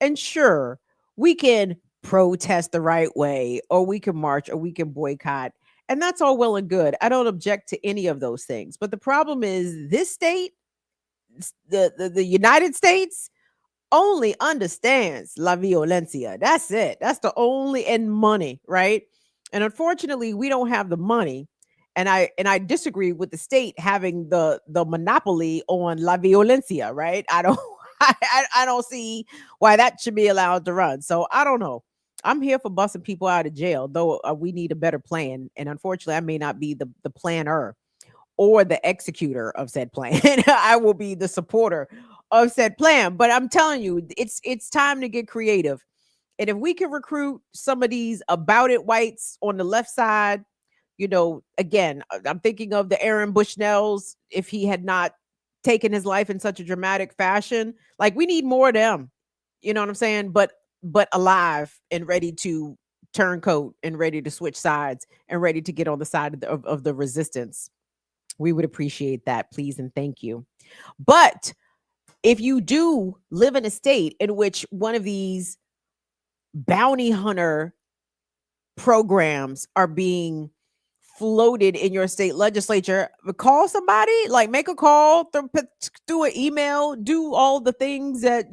And sure, we can protest the right way, or we can march, or we can boycott. And that's all well and good. I don't object to any of those things. But the problem is this state, the United States, only understands la violencia. That's it. That's the only, and money, right? And unfortunately, we don't have the money. And I disagree with the state having the monopoly on la violencia, right? I don't I don't see why that should be allowed to run. So I don't know. I'm here for busting people out of jail, though we need a better plan. And unfortunately, I may not be the planner or the executor of said plan. I will be the supporter of said plan. But I'm telling you, it's time to get creative. And if we can recruit some of these about it whites on the left side, again, I'm thinking of the Aaron Bushnells, if he had not taken his life in such a dramatic fashion. Like, we need more of them. You know what I'm saying? But alive and ready to turncoat and ready to switch sides and ready to get on the side of the resistance. We would appreciate that, please and thank you. But if you do live in a state in which one of these bounty hunter programs are being floated in your state legislature, call somebody, like make a call, do an email, do all the things that,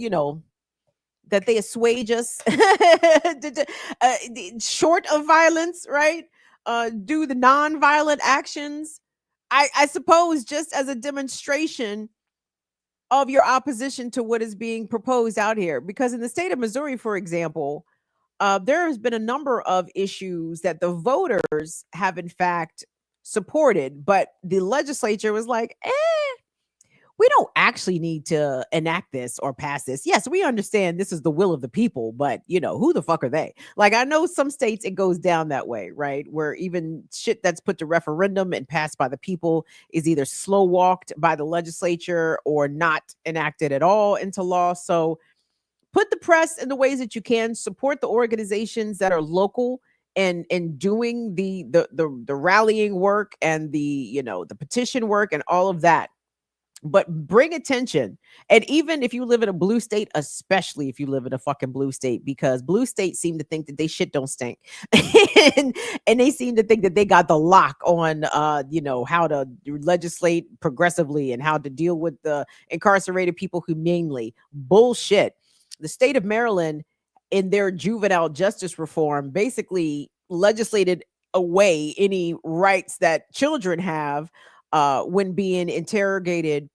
that they assuage us short of violence, right? Do the non-violent actions. I suppose just as a demonstration of your opposition to what is being proposed out here. Because in the state of Missouri, for example, there has been a number of issues that the voters have in fact supported, but the legislature was like, we don't actually need to enact this or pass this. Yes, we understand this is the will of the people, but who the fuck are they? Like, I know some states it goes down that way, right? Where even shit that's put to referendum and passed by the people is either slow walked by the legislature or not enacted at all into law. So put the press in the ways that you can, support the organizations that are local and doing the rallying work and the petition work and all of that. But bring attention. And even if you live in a blue state, especially if you live in a fucking blue state, because blue states seem to think that they shit don't stink. and they seem to think that they got the lock on, how to legislate progressively and how to deal with the incarcerated people humanely. Bullshit. The state of Maryland, in their juvenile justice reform, basically legislated away any rights that children have when being interrogated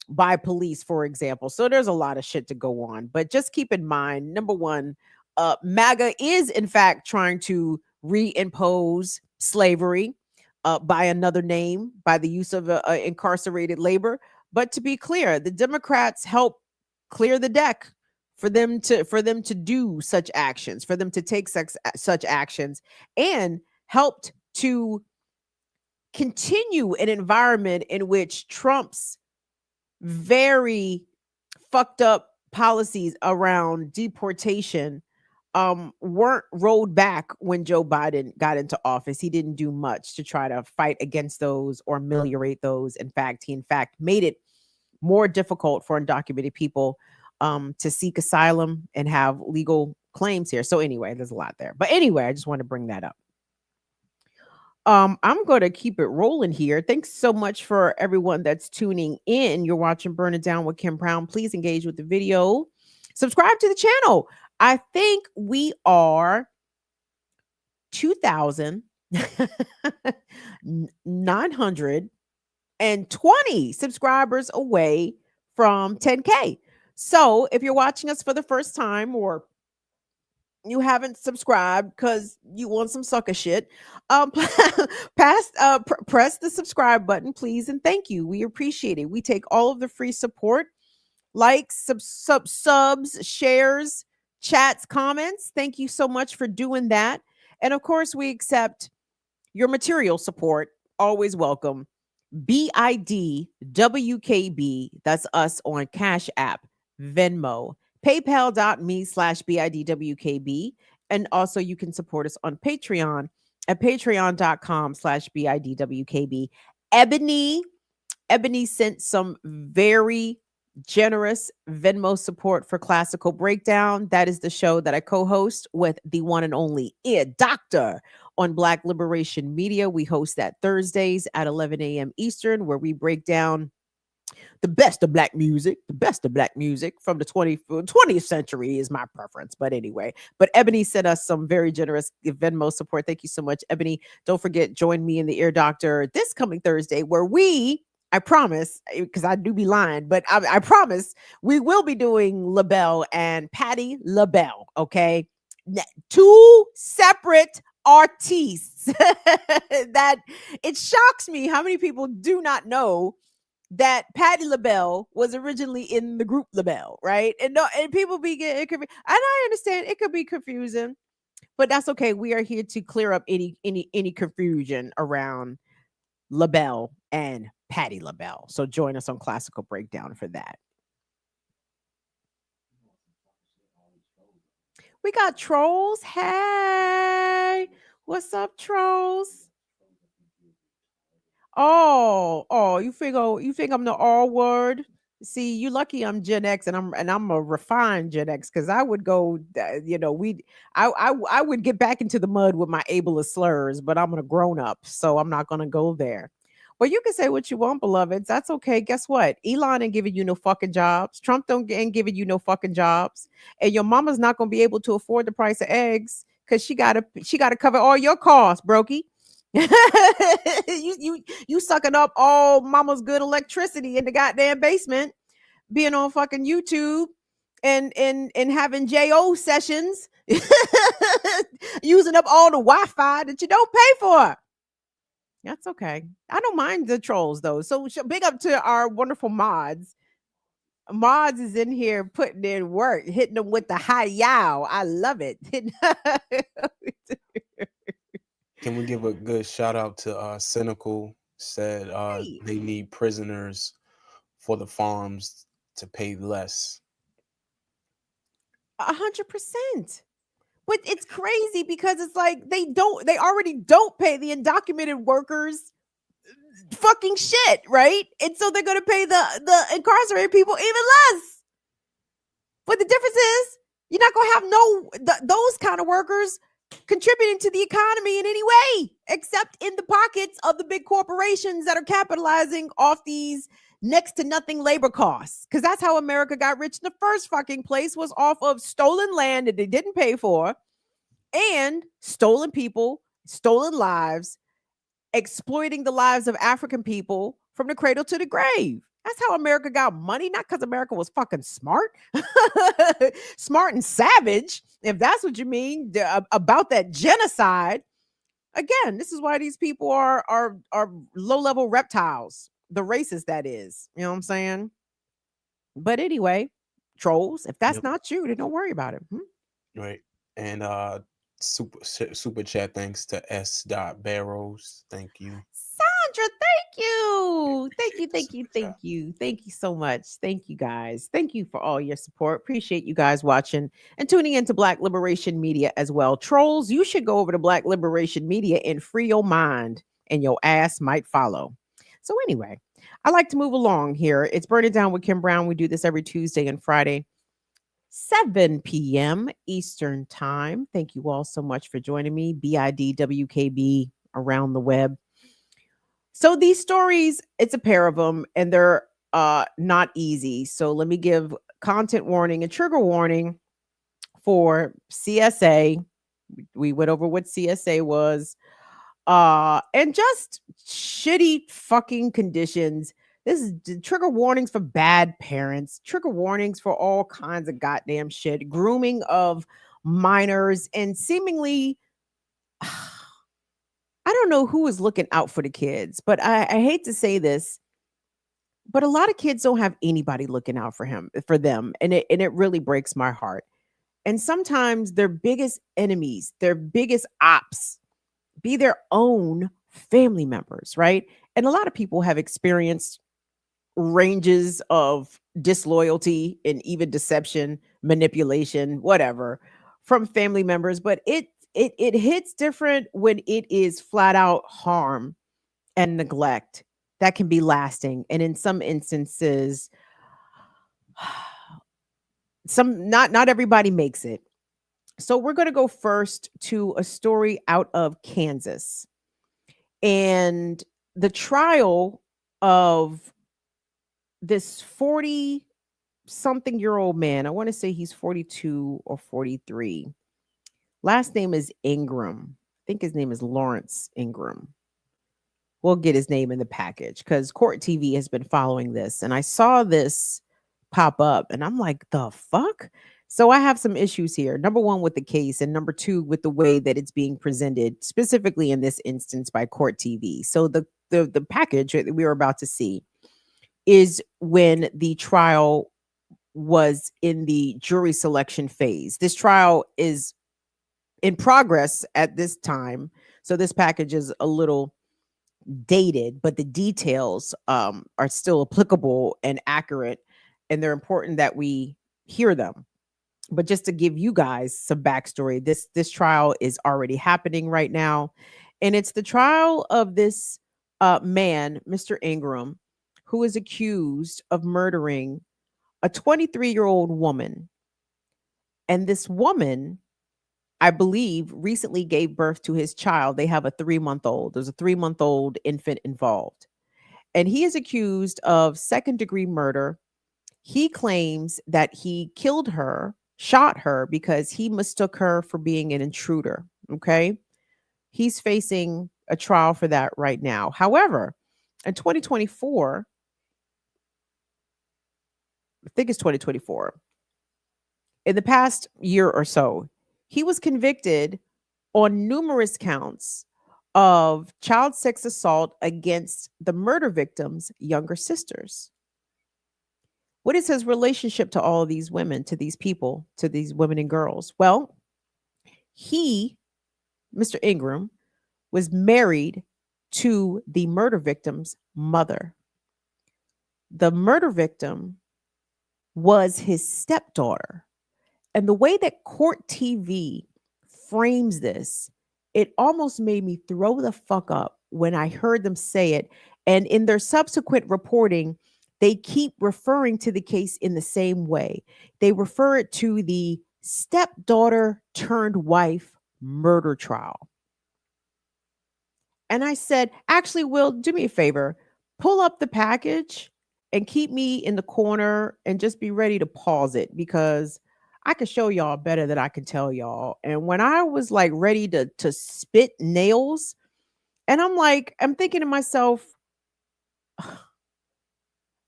by police, for example. So there's a lot of shit to go on. But just keep in mind, number one, MAGA is in fact trying to reimpose slavery by another name, by the use of incarcerated labor. But to be clear, the Democrats help clear the deck for them to do such actions, for them to take such actions, and helped to continue an environment in which Trump's very fucked up policies around deportation weren't rolled back when Joe Biden got into office. He didn't do much to try to fight against those or ameliorate those. In fact, he made it more difficult for undocumented people to seek asylum and have legal claims here. So anyway, there's a lot there. But anyway, I just want to bring that up. I'm going to keep it rolling here. Thanks so much for everyone that's tuning in. You're watching Burn It Down with Kim Brown. Please engage with the video. Subscribe to the channel. I think we are 2,920 subscribers away from 10K. So if you're watching us for the first time or you haven't subscribed because you want some sucker shit, press the subscribe button, please, and thank you. We appreciate it. We take all of the free support, likes, subs, shares, chats, comments. Thank you so much for doing that. And of course, we accept your material support. Always welcome. BIDWKB. That's us on Cash App, Venmo, PayPal.me/BIDWKB. And also you can support us on Patreon at patreon.com/BIDWKB. Ebony sent some very generous Venmo support for Classical Breakdown. That is the show that I co-host with the one and only Doctor on Black Liberation Media. We host that Thursdays at 11 a.m. Eastern, where we break down the best of black music from the 20th century is my preference. But anyway, Ebony sent us some very generous Venmo support. Thank you so much, Ebony. Don't forget, join me in the Ear Doctor this coming Thursday, where I promise, because I do be lying, but I promise we will be doing LaBelle and Patti LaBelle, okay? Two separate artists. That it shocks me how many people do not know that Patti LaBelle was originally in the group LaBelle, right? And people be getting it could be, and I understand it could be confusing, but that's okay. We are here to clear up any confusion around LaBelle and Patti LaBelle. So join us on Classical Breakdown for that. We got trolls. Hey, what's up, trolls? Oh, you think I'm the R word? See, you lucky I'm Gen X and I'm a refined Gen X, because I would go, I would get back into the mud with my ableist slurs, but I'm a grown up, so I'm not gonna go there. Well, you can say what you want, beloveds. That's okay. Guess what? Elon ain't giving you no fucking jobs. Trump ain't giving you no fucking jobs, and your mama's not gonna be able to afford the price of eggs because she gotta cover all your costs, brokey. you sucking up all mama's good electricity in the goddamn basement, being on fucking YouTube and having JO sessions, using up all the Wi-Fi that you don't pay for. That's okay. I don't mind the trolls though. So big up to our wonderful mods. Mods is in here putting in work, hitting them with the high yow. I love it. Can we give a good shout out to Cynical? Said they need prisoners for the farms to pay less. 100%. But it's crazy because it's like they already don't pay the undocumented workers fucking shit, right? And so they're going to pay the incarcerated people even less. But the difference is you're not going to have those kind of workers contributing to the economy in any way, except in the pockets of the big corporations that are capitalizing off these next to nothing labor costs. Because that's how America got rich in the first fucking place, was off of stolen land that they didn't pay for, and stolen people, stolen lives, exploiting the lives of African people from the cradle to the grave. That's how America got money, not because America was fucking smart. Smart and savage, if that's what you mean, about that genocide. Again, this is why these people are low-level reptiles, the racist that is. You know what I'm saying? But anyway, trolls, if that's not you, then don't worry about it. Right. And super chat thanks to S. Barrows. Thank you. Sandra, thank you. Thank you so much. Thank you guys. Thank you for all your support. Appreciate you guys watching and tuning into Black Liberation Media as well. Trolls, you should go over to Black Liberation Media and free your mind, and your ass might follow. So anyway, I like to move along here. It's Burn It Down with Kim Brown. We do this every Tuesday and Friday, 7 p.m. Eastern time. Thank you all so much for joining me. BIDWKB. around the web. So these stories, it's a pair of them, and they're not easy. So let me give content warning and trigger warning for CSA. We went over what CSA was. And just shitty fucking conditions. This is trigger warnings for bad parents, trigger warnings for all kinds of goddamn shit, grooming of minors, and seemingly I don't know who is looking out for the kids, but I hate to say this, but a lot of kids don't have anybody looking out for them, and it really breaks my heart. And sometimes their biggest enemies, their biggest ops, be their own family members, right? And a lot of people have experienced ranges of disloyalty and even deception, manipulation, whatever, from family members, but it hits different when it is flat out harm and neglect that can be lasting. And in some instances, not everybody makes it. So we're going to go first to a story out of Kansas. And the trial of this 40-something-year-old man, I want to say he's 42 or 43. Last name is Ingram. I think his name is Lawrence Ingram. We'll get his name in the package because Court TV has been following this. And I saw this pop up and I'm like, the fuck? So I have some issues here. Number one, with the case, and number two, with the way that it's being presented, specifically in this instance by Court TV. So the package that we are about to see is when the trial was in the jury selection phase. This trial is in progress at this time. So this package is a little dated, but the details are still applicable and accurate, and they're important that we hear them. But just to give you guys some backstory, this trial is already happening right now, and it's the trial of this man, Mr. Ingram, who is accused of murdering a 23-year-old woman. And this woman, I believe, recently gave birth to his child. They have a 3-month-old. There's a 3-month-old infant involved. And he is accused of second-degree murder. He claims that he killed her, shot her, because he mistook her for being an intruder. Okay. He's facing a trial for that right now. However, in 2024, I think it's 2024, in the past year or so, he was convicted on numerous counts of child sex assault against the murder victim's younger sisters. What is his relationship to all of these women, to these people, to these women and girls? Well, he, Mr. Ingram, was married to the murder victim's mother. The murder victim was his stepdaughter. And the way that Court TV frames this, it almost made me throw the fuck up when I heard them say it. And in their subsequent reporting, they keep referring to the case in the same way. They refer it to the stepdaughter turned wife murder trial. And I said, actually, Will, do me a favor, pull up the package and keep me in the corner and just be ready to pause it, because I can show y'all better than I can tell y'all. And when I was like ready to spit nails, and I'm thinking to myself,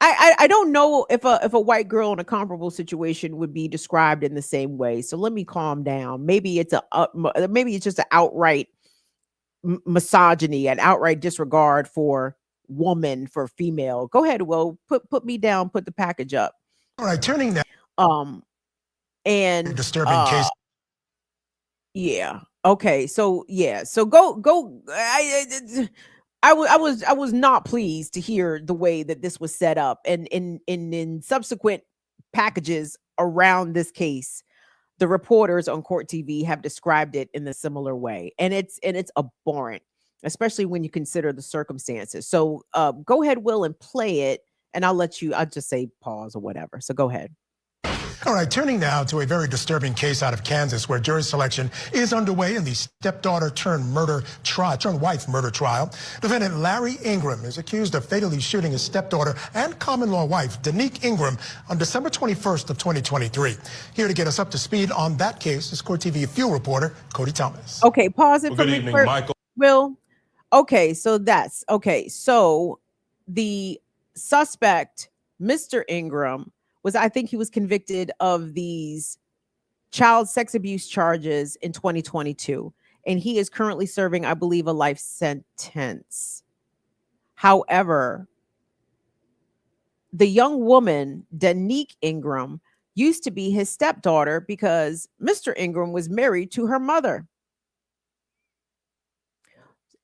I don't know if a white girl in a comparable situation would be described in the same way. So let me calm down. Maybe it's just an outright misogyny, an outright disregard for woman, for female. Go ahead, Will, put me down, put the package up. All right, turning now. And Disturbing case. Yeah. Okay. So yeah. So go. I was not pleased to hear the way that this was set up, and in subsequent packages around this case, the reporters on Court TV have described it in a similar way, and it's abhorrent, especially when you consider the circumstances. So go ahead, Will, and play it, and I'll just say pause or whatever. So go ahead. All right, turning now to a very disturbing case out of Kansas where jury selection is underway in the stepdaughter turned wife murder trial. Defendant Larry Ingram is accused of fatally shooting his stepdaughter and common law wife, Danique Ingram, on December 21st of 2023. Here to get us up to speed on that case is Court TV Fuel reporter Cody Thomas. Okay, pause it for Good me. evening, Michael. Will. Okay, so that's okay. So the suspect, Mr. Ingram, I think he was convicted of these child sex abuse charges in 2022, and he is currently serving, I believe, a life sentence. However, the young woman, Danique Ingram, used to be his stepdaughter because Mr. Ingram was married to her mother.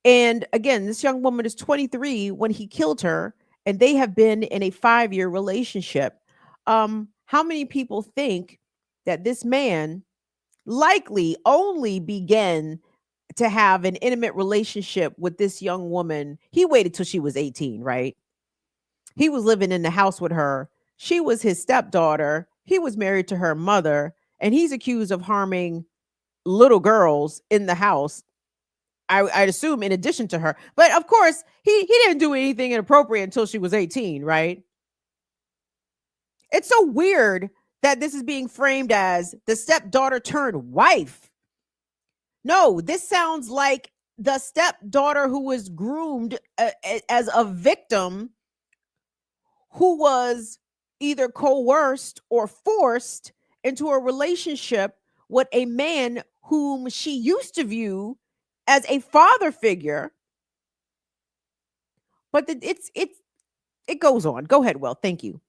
And again, this young woman is 23 when he killed her, and they have been in a 5-year relationship. How many people think that this man likely only began to have an intimate relationship with this young woman? He waited till she was 18, right? He was living in the house with her. She was his stepdaughter. He was married to her mother, and he's accused of harming little girls in the house. I'd assume in addition to her. But of course, he didn't do anything inappropriate until she was 18, right? It's so weird that this is being framed as the stepdaughter turned wife. No, this sounds like the stepdaughter who was groomed as a victim, who was either coerced or forced into a relationship with a man whom she used to view as a father figure. But it goes on. Go ahead, Will. Thank you.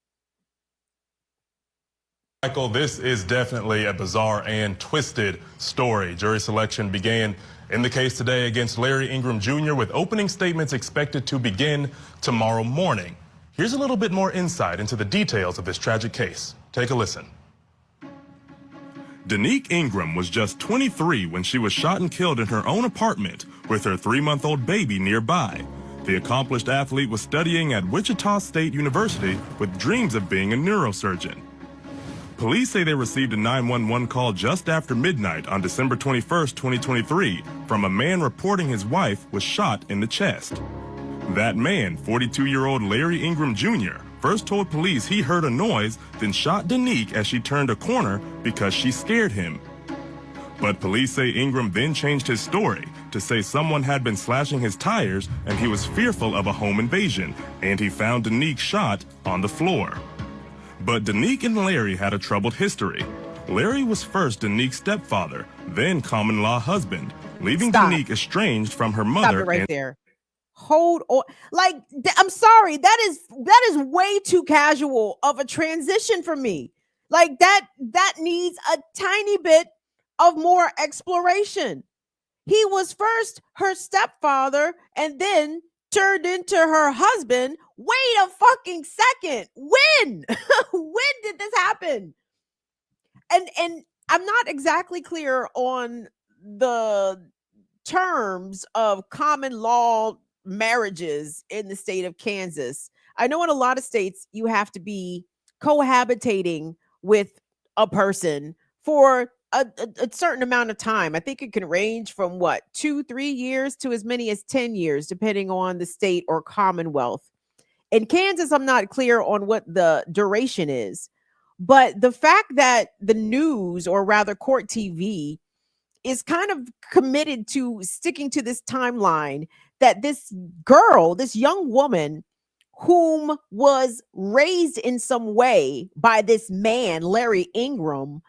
Michael, this is definitely a bizarre and twisted story. Jury selection began in the case today against Larry Ingram Jr. with opening statements expected to begin tomorrow morning. Here's a little bit more insight into the details of this tragic case. Take a listen. Danique Ingram was just 23 when she was shot and killed in her own apartment with her 3-month-old baby nearby. The accomplished athlete was studying at Wichita State University with dreams of being a neurosurgeon. Police say they received a 911 call just after midnight on December 21st, 2023, from a man reporting his wife was shot in the chest. That man, 42-year-old Larry Ingram Jr., first told police he heard a noise, then shot Danique as she turned a corner because she scared him. But police say Ingram then changed his story to say someone had been slashing his tires and he was fearful of a home invasion, and he found Danique shot on the floor. But Danique and Larry had a troubled history. Larry was first Danique's stepfather, then common law husband, leaving Danique estranged from her mother. Stop it right there. Hold on. Like, I'm sorry. That is way too casual of a transition for me. Like that needs a tiny bit of more exploration. He was first her stepfather and then turned into her husband. Wait a fucking second. When? When did this happen? And I'm not exactly clear on the terms of common law marriages in the state of Kansas. I know in a lot of states you have to be cohabitating with a person for a certain amount of time. I think it can range from 2-3 years to as many as 10 years, depending on the state or commonwealth. In Kansas, I'm not clear on what the duration is, but the fact that the news, or rather Court TV, is kind of committed to sticking to this timeline that this girl, this young woman, whom was raised in some way by this man, Larry Ingram,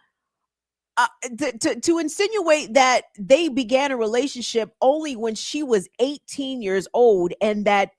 to insinuate that they began a relationship only when she was 18 years old, and that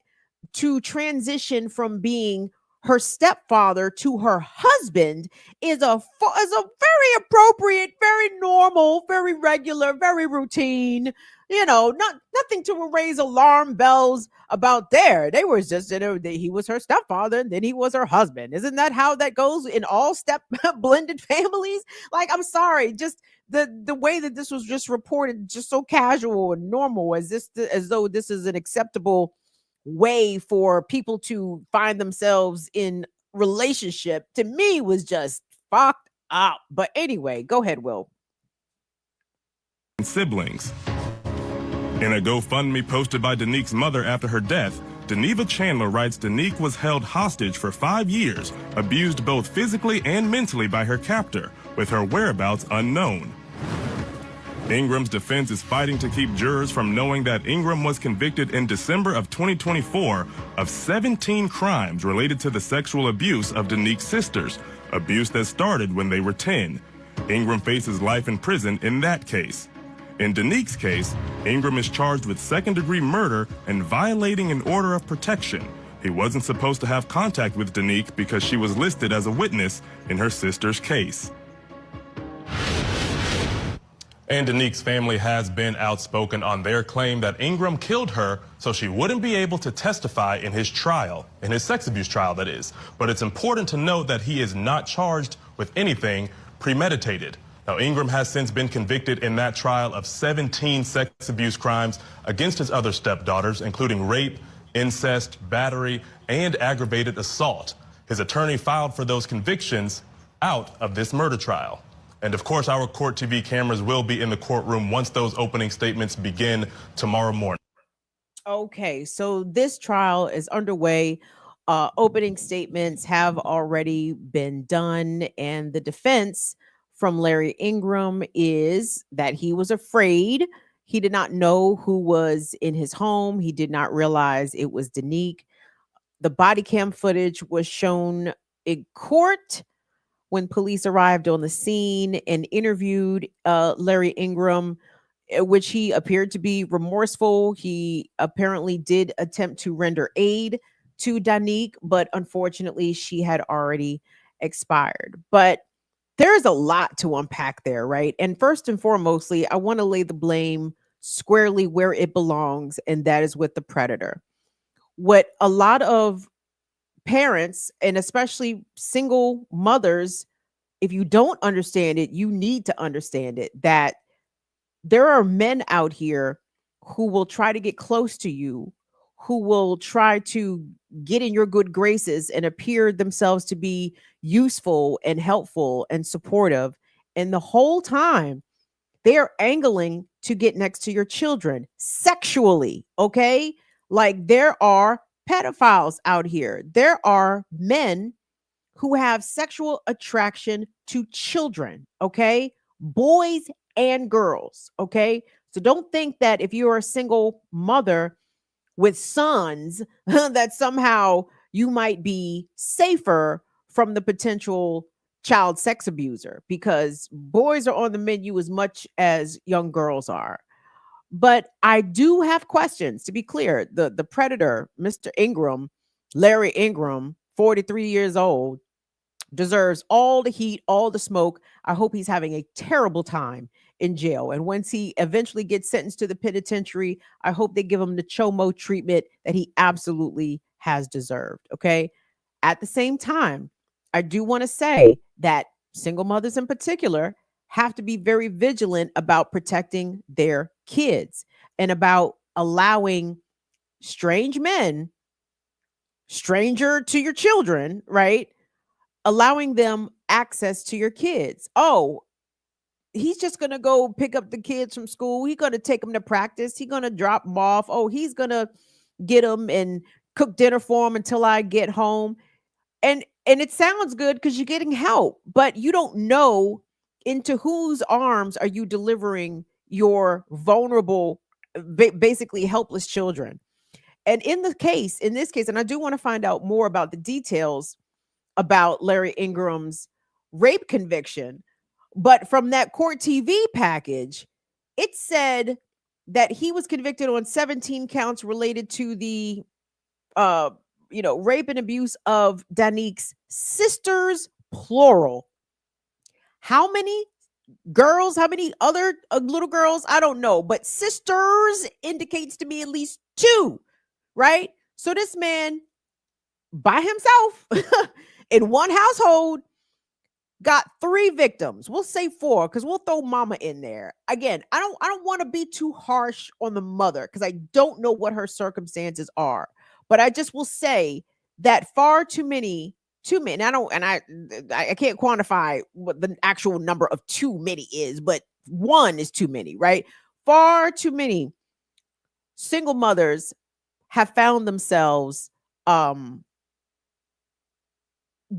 to transition from being her stepfather to her husband is a very appropriate, very normal, very regular, very routine. Nothing to raise alarm bells about there. They were just, he was her stepfather and then he was her husband. Isn't that how that goes in all step blended families? Like, I'm sorry, just the way that this was just reported, just so casual and normal, as though this is an acceptable way for people to find themselves in relationship, to me was just fucked But anyway, go ahead, Will. Siblings. In a GoFundMe posted by Danique's mother after her death, Deneva Chandler writes Danique was held hostage for 5 years, abused both physically and mentally by her captor, with her whereabouts unknown. Ingram's defense is fighting to keep jurors from knowing that Ingram was convicted in December of 2024 of 17 crimes related to the sexual abuse of Danique's sisters, abuse that started when they were 10. Ingram faces life in prison in that case. In Danique's case, Ingram is charged with second-degree murder and violating an order of protection. He wasn't supposed to have contact with Danique because she was listed as a witness in her sister's case. And Danique's family has been outspoken on their claim that Ingram killed her so she wouldn't be able to testify in his trial, in his sex abuse trial, that is. But it's important to note that he is not charged with anything premeditated. Now, Ingram has since been convicted in that trial of 17 sex abuse crimes against his other stepdaughters, including rape, incest, battery, and aggravated assault. His attorney filed for those convictions out of this murder trial. And of course, our Court TV cameras will be in the courtroom once those opening statements begin tomorrow morning. Okay, so this trial is underway. Opening statements have already been done, and the defense from Larry Ingram is that he was afraid. He did not know who was in his home. He did not realize it was Danique. The body cam footage was shown in court when police arrived on the scene and interviewed Larry Ingram, which he appeared to be remorseful. He apparently did attempt to render aid to Danique, but unfortunately she had already expired. But there's a lot to unpack there, right? And first and foremostly, I want to lay the blame squarely where it belongs, and that is with the predator. What a lot of parents, and especially single mothers, if you don't understand it, you need to understand it, that there are men out here who will try to get close to you, who will try to get in your good graces and appear themselves to be useful and helpful and supportive. And the whole time they are angling to get next to your children sexually. Okay. Like, there are pedophiles out here. There are men who have sexual attraction to children. Okay. Boys and girls. Okay. So don't think that if you're a single mother with sons that somehow you might be safer from the potential child sex abuser, because boys are on the menu as much as young girls are. But I do have questions, to be clear. The predator, Mr. Ingram, Larry Ingram, 43 years old, deserves all the heat, all the smoke. I hope he's having a terrible time in jail. And once he eventually gets sentenced to the penitentiary, I hope they give him the Chomo treatment that he absolutely has deserved. Okay. At the same time, I do want to say that single mothers in particular have to be very vigilant about protecting their kids and about allowing strange men, stranger to your children, right? Allowing them access to your kids. Oh, he's just going to go pick up the kids from school. He's going to take them to practice. He's going to drop them off. Oh, he's going to get them and cook dinner for them until I get home. And it sounds good because you're getting help, but you don't know into whose arms are you delivering your vulnerable, basically helpless children. And in this case, and I do want to find out more about the details about Larry Ingram's rape conviction, but from that court TV package, it said that he was convicted on 17 counts related to the rape and abuse of Danique's sisters, plural. How many girls, how many other little girls? I don't know, but sisters indicates to me at least 2, right? So this man by himself in one household got 3 victims. We'll say 4 because we'll throw mama in there. Again, I don't want to be too harsh on the mother because I don't know what her circumstances are. But I just will say that far too many too many. I can't quantify what the actual number of too many is, but one is too many, right? Far too many single mothers have found themselves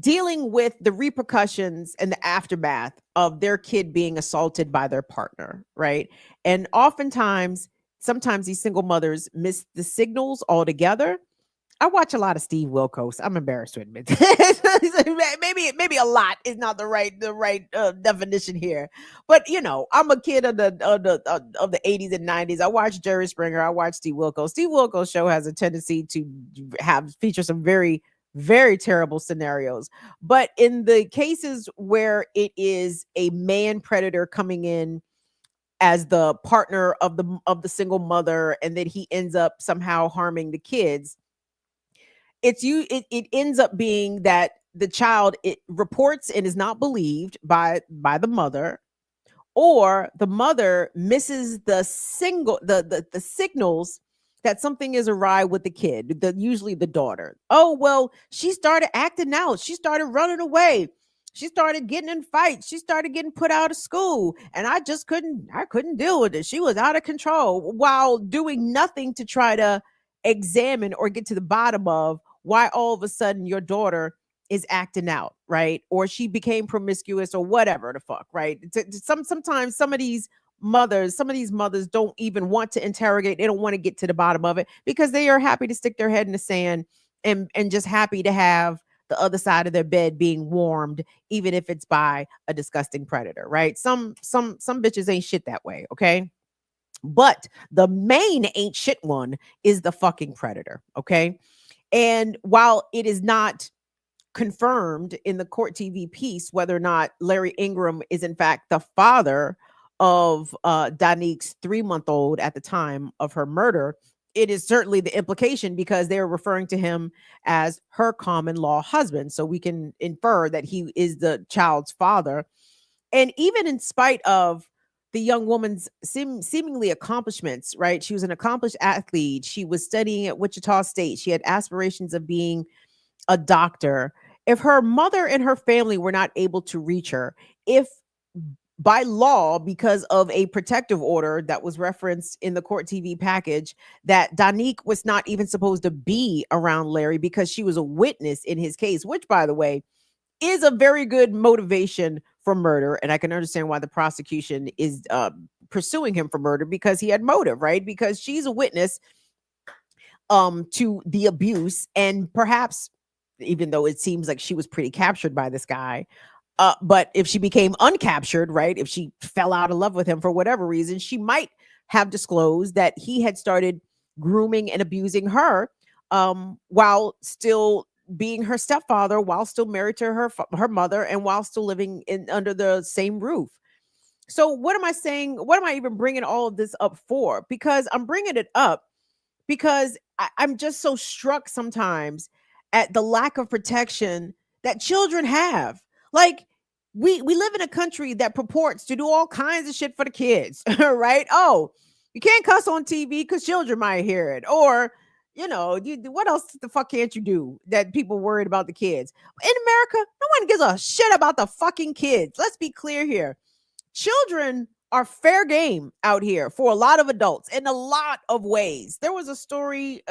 dealing with the repercussions and the aftermath of their kid being assaulted by their partner, right? And oftentimes, sometimes these single mothers miss the signals altogether. I watch a lot of Steve Wilkos. I'm embarrassed to admit maybe a lot is not the right definition here, but I'm a kid of the 80s and 90s. I watch Jerry Springer. I watch Steve Wilkos. Steve Wilkos show has a tendency to feature some very, very terrible scenarios. But in the cases where it is a man predator coming in as the partner of the single mother, and then he ends up somehow harming the kids, it ends up being that the child, it reports and is not believed by the mother, or the mother misses the signals that something is awry with the kid, usually the daughter. Oh, well, she started acting out. She started running away. She started getting in fights. She started getting put out of school. And I couldn't deal with it. She was out of control, while doing nothing to try to examine or get to the bottom of why all of a sudden your daughter is acting out, right? Or she became promiscuous or whatever the fuck, right? Sometimes some of these mothers don't even want to interrogate. They don't want to get to the bottom of it because they are happy to stick their head in the sand and just happy to have the other side of their bed being warmed, even if it's by a disgusting predator, right? Some bitches ain't shit that way, okay? But the main ain't shit one is the fucking predator, okay? And while it is not confirmed in the court TV piece whether or not Larry Ingram is in fact the father of Danique's 3-month-old at the time of her murder, it is certainly the implication because they're referring to him as her common law husband. So we can infer that he is the child's father. And even in spite of the young woman's seemingly accomplishments, right? She was an accomplished athlete. She was studying at Wichita State. She had aspirations of being a doctor. If her mother and her family were not able to reach her, if by law, because of a protective order that was referenced in the court TV package, that Danique was not even supposed to be around Larry because she was a witness in his case, which, by the way, is a very good motivation for murder. And I can understand why the prosecution is pursuing him for murder, because he had motive, right? Because she's a witness to the abuse, and perhaps, even though it seems like she was pretty captured by this guy, but if she became uncaptured, right, if she fell out of love with him for whatever reason, she might have disclosed that he had started grooming and abusing her while still being her stepfather, while still married to her mother, and while still living under the same roof. So what am I saying? What am I even bringing all of this up for? Because I'm bringing it up because I'm just so struck sometimes at the lack of protection that children have. Like, we live in a country that purports to do all kinds of shit for the kids, right? Oh, you can't cuss on TV because children might hear it. Or, what else the fuck can't you do that people worried about the kids? In America, no one gives a shit about the fucking kids. Let's be clear here. Children are fair game out here for a lot of adults in a lot of ways. There was a story,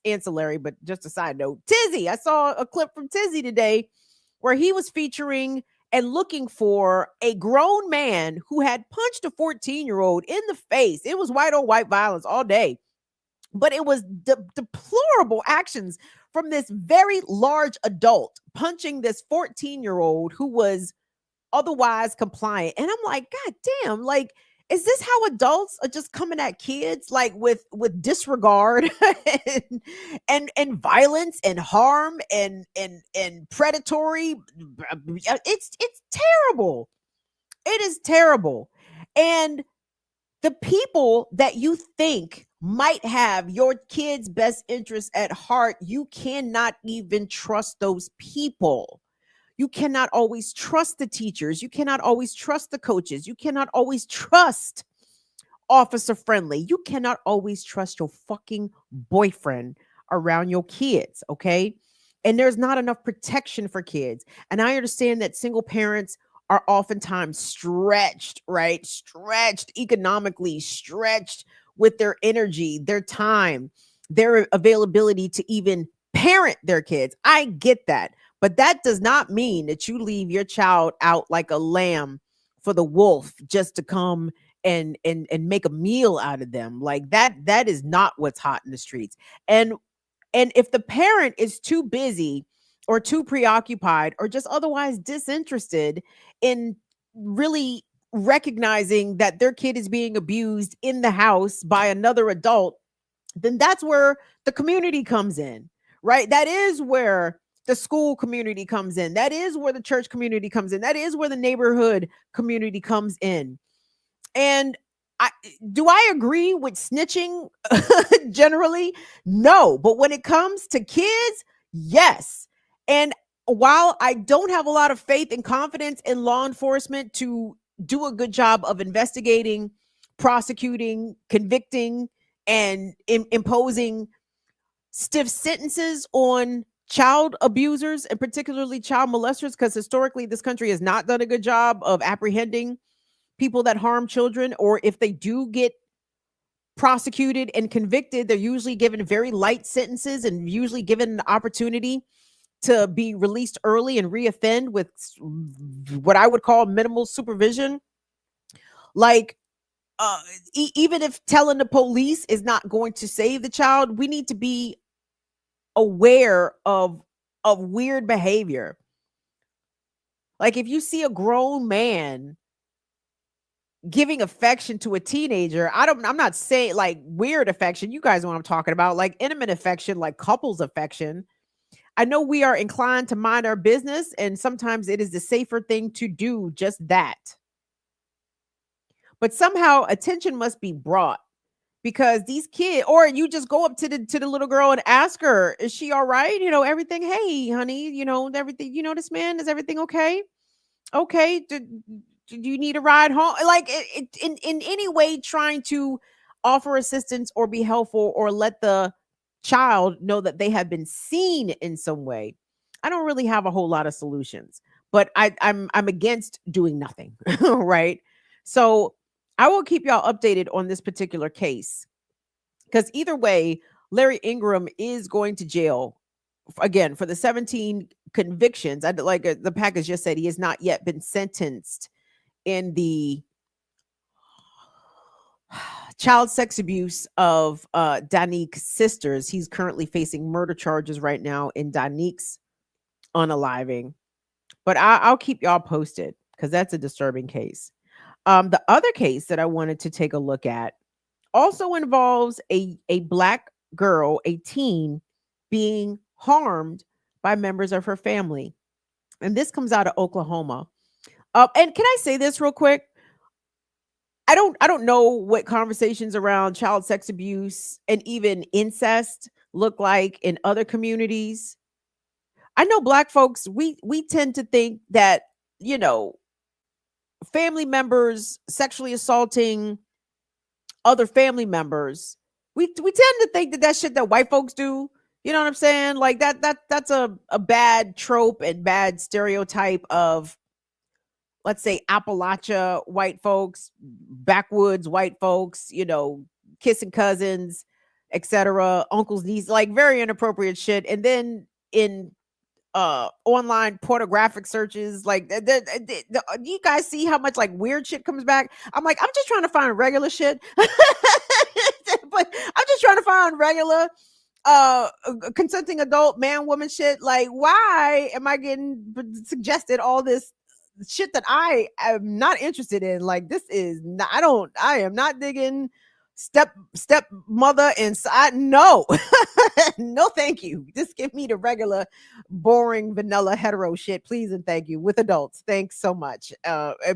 ancillary, but just a side note. Tizzy, I saw a clip from Tizzy today where he was featuring and looking for a grown man who had punched a 14-year-old in the face. It was white on white violence all day, but it was deplorable actions from this very large adult punching this 14-year-old who was otherwise compliant. And I'm like, God damn, like, is this how adults are just coming at kids, like with disregard and violence and harm and predatory? It's terrible. It is terrible. And the people that you think might have your kids' best interests at heart, you cannot even trust those people. You cannot always trust the teachers. You cannot always trust the coaches. You cannot always trust Officer Friendly. You cannot always trust your fucking boyfriend around your kids, okay? and there's not enough protection for kids. And I understand that single parents are oftentimes stretched, right? Stretched economically, stretched with their energy, their time, their availability to even parent their kids. I get that. But that does not mean that you leave your child out like a lamb for the wolf just to come and make a meal out of them. Like that is not what's hot in the streets. And if the parent is too busy or too preoccupied or just otherwise disinterested in really recognizing that their kid is being abused in the house by another adult, then that's where the community comes in, right? That is where the school community comes in. That is where the church community comes in. That is where the neighborhood community comes in. And do I agree with snitching generally? No. But when it comes to kids, yes. And while I don't have a lot of faith and confidence in law enforcement to do a good job of investigating, prosecuting, convicting, and imposing stiff sentences on child abusers and particularly child molesters, because historically this country has not done a good job of apprehending people that harm children, or if they do get prosecuted and convicted, they're usually given very light sentences and usually given the opportunity to be released early and reoffend with what I would call minimal supervision. Like, even if telling the police is not going to save the child, we need to be aware of weird behavior. Like if you see a grown man giving affection to a teenager, I'm not saying like weird affection. You guys know what I'm talking about, like intimate affection, like couples affection. I know we are inclined to mind our business, and sometimes it is the safer thing to do just that. But somehow attention must be brought, because these kids, or you just go up to the little girl and ask her, is she all right? You know, everything. Hey, honey, you know, everything, you know, this man, is everything okay? Okay. Do you need a ride home? Like in any way trying to offer assistance or be helpful or let the child know that they have been seen in some way. I don't really have a whole lot of solutions, but I'm against doing nothing. Right. So I will keep y'all updated on this particular case, because either way, Larry Ingram is going to jail again for the 17 convictions. Like the package just said, he has not yet been sentenced in the child sex abuse of Danique's sisters. He's currently facing murder charges right now in Danique's unaliving. But I'll keep y'all posted, because that's a disturbing case. The other case that I wanted to take a look at also involves a Black girl, a teen, being harmed by members of her family. And this comes out of Oklahoma. And can I say this real quick? I don't know what conversations around child sex abuse and even incest look like in other communities. I know Black folks, we tend to think that, you know, family members sexually assaulting other family members, we tend to think that shit that white folks do. You know what I'm saying? Like that's a bad trope and bad stereotype of, let's say, Appalachia white folks, backwoods white folks, you know, kissing cousins, etc., uncles, nieces, like very inappropriate shit. And then in online pornographic searches, like you guys see how much like weird shit comes back? I'm like, I'm just trying to find regular shit. But I'm just trying to find regular consenting adult man woman shit. Like, why am I getting suggested all this shit that I am not interested in? Like, this is not, I am not digging step mother inside. No. No, thank you. Just give me the regular boring vanilla hetero shit, please and thank you, with adults. Thanks so much.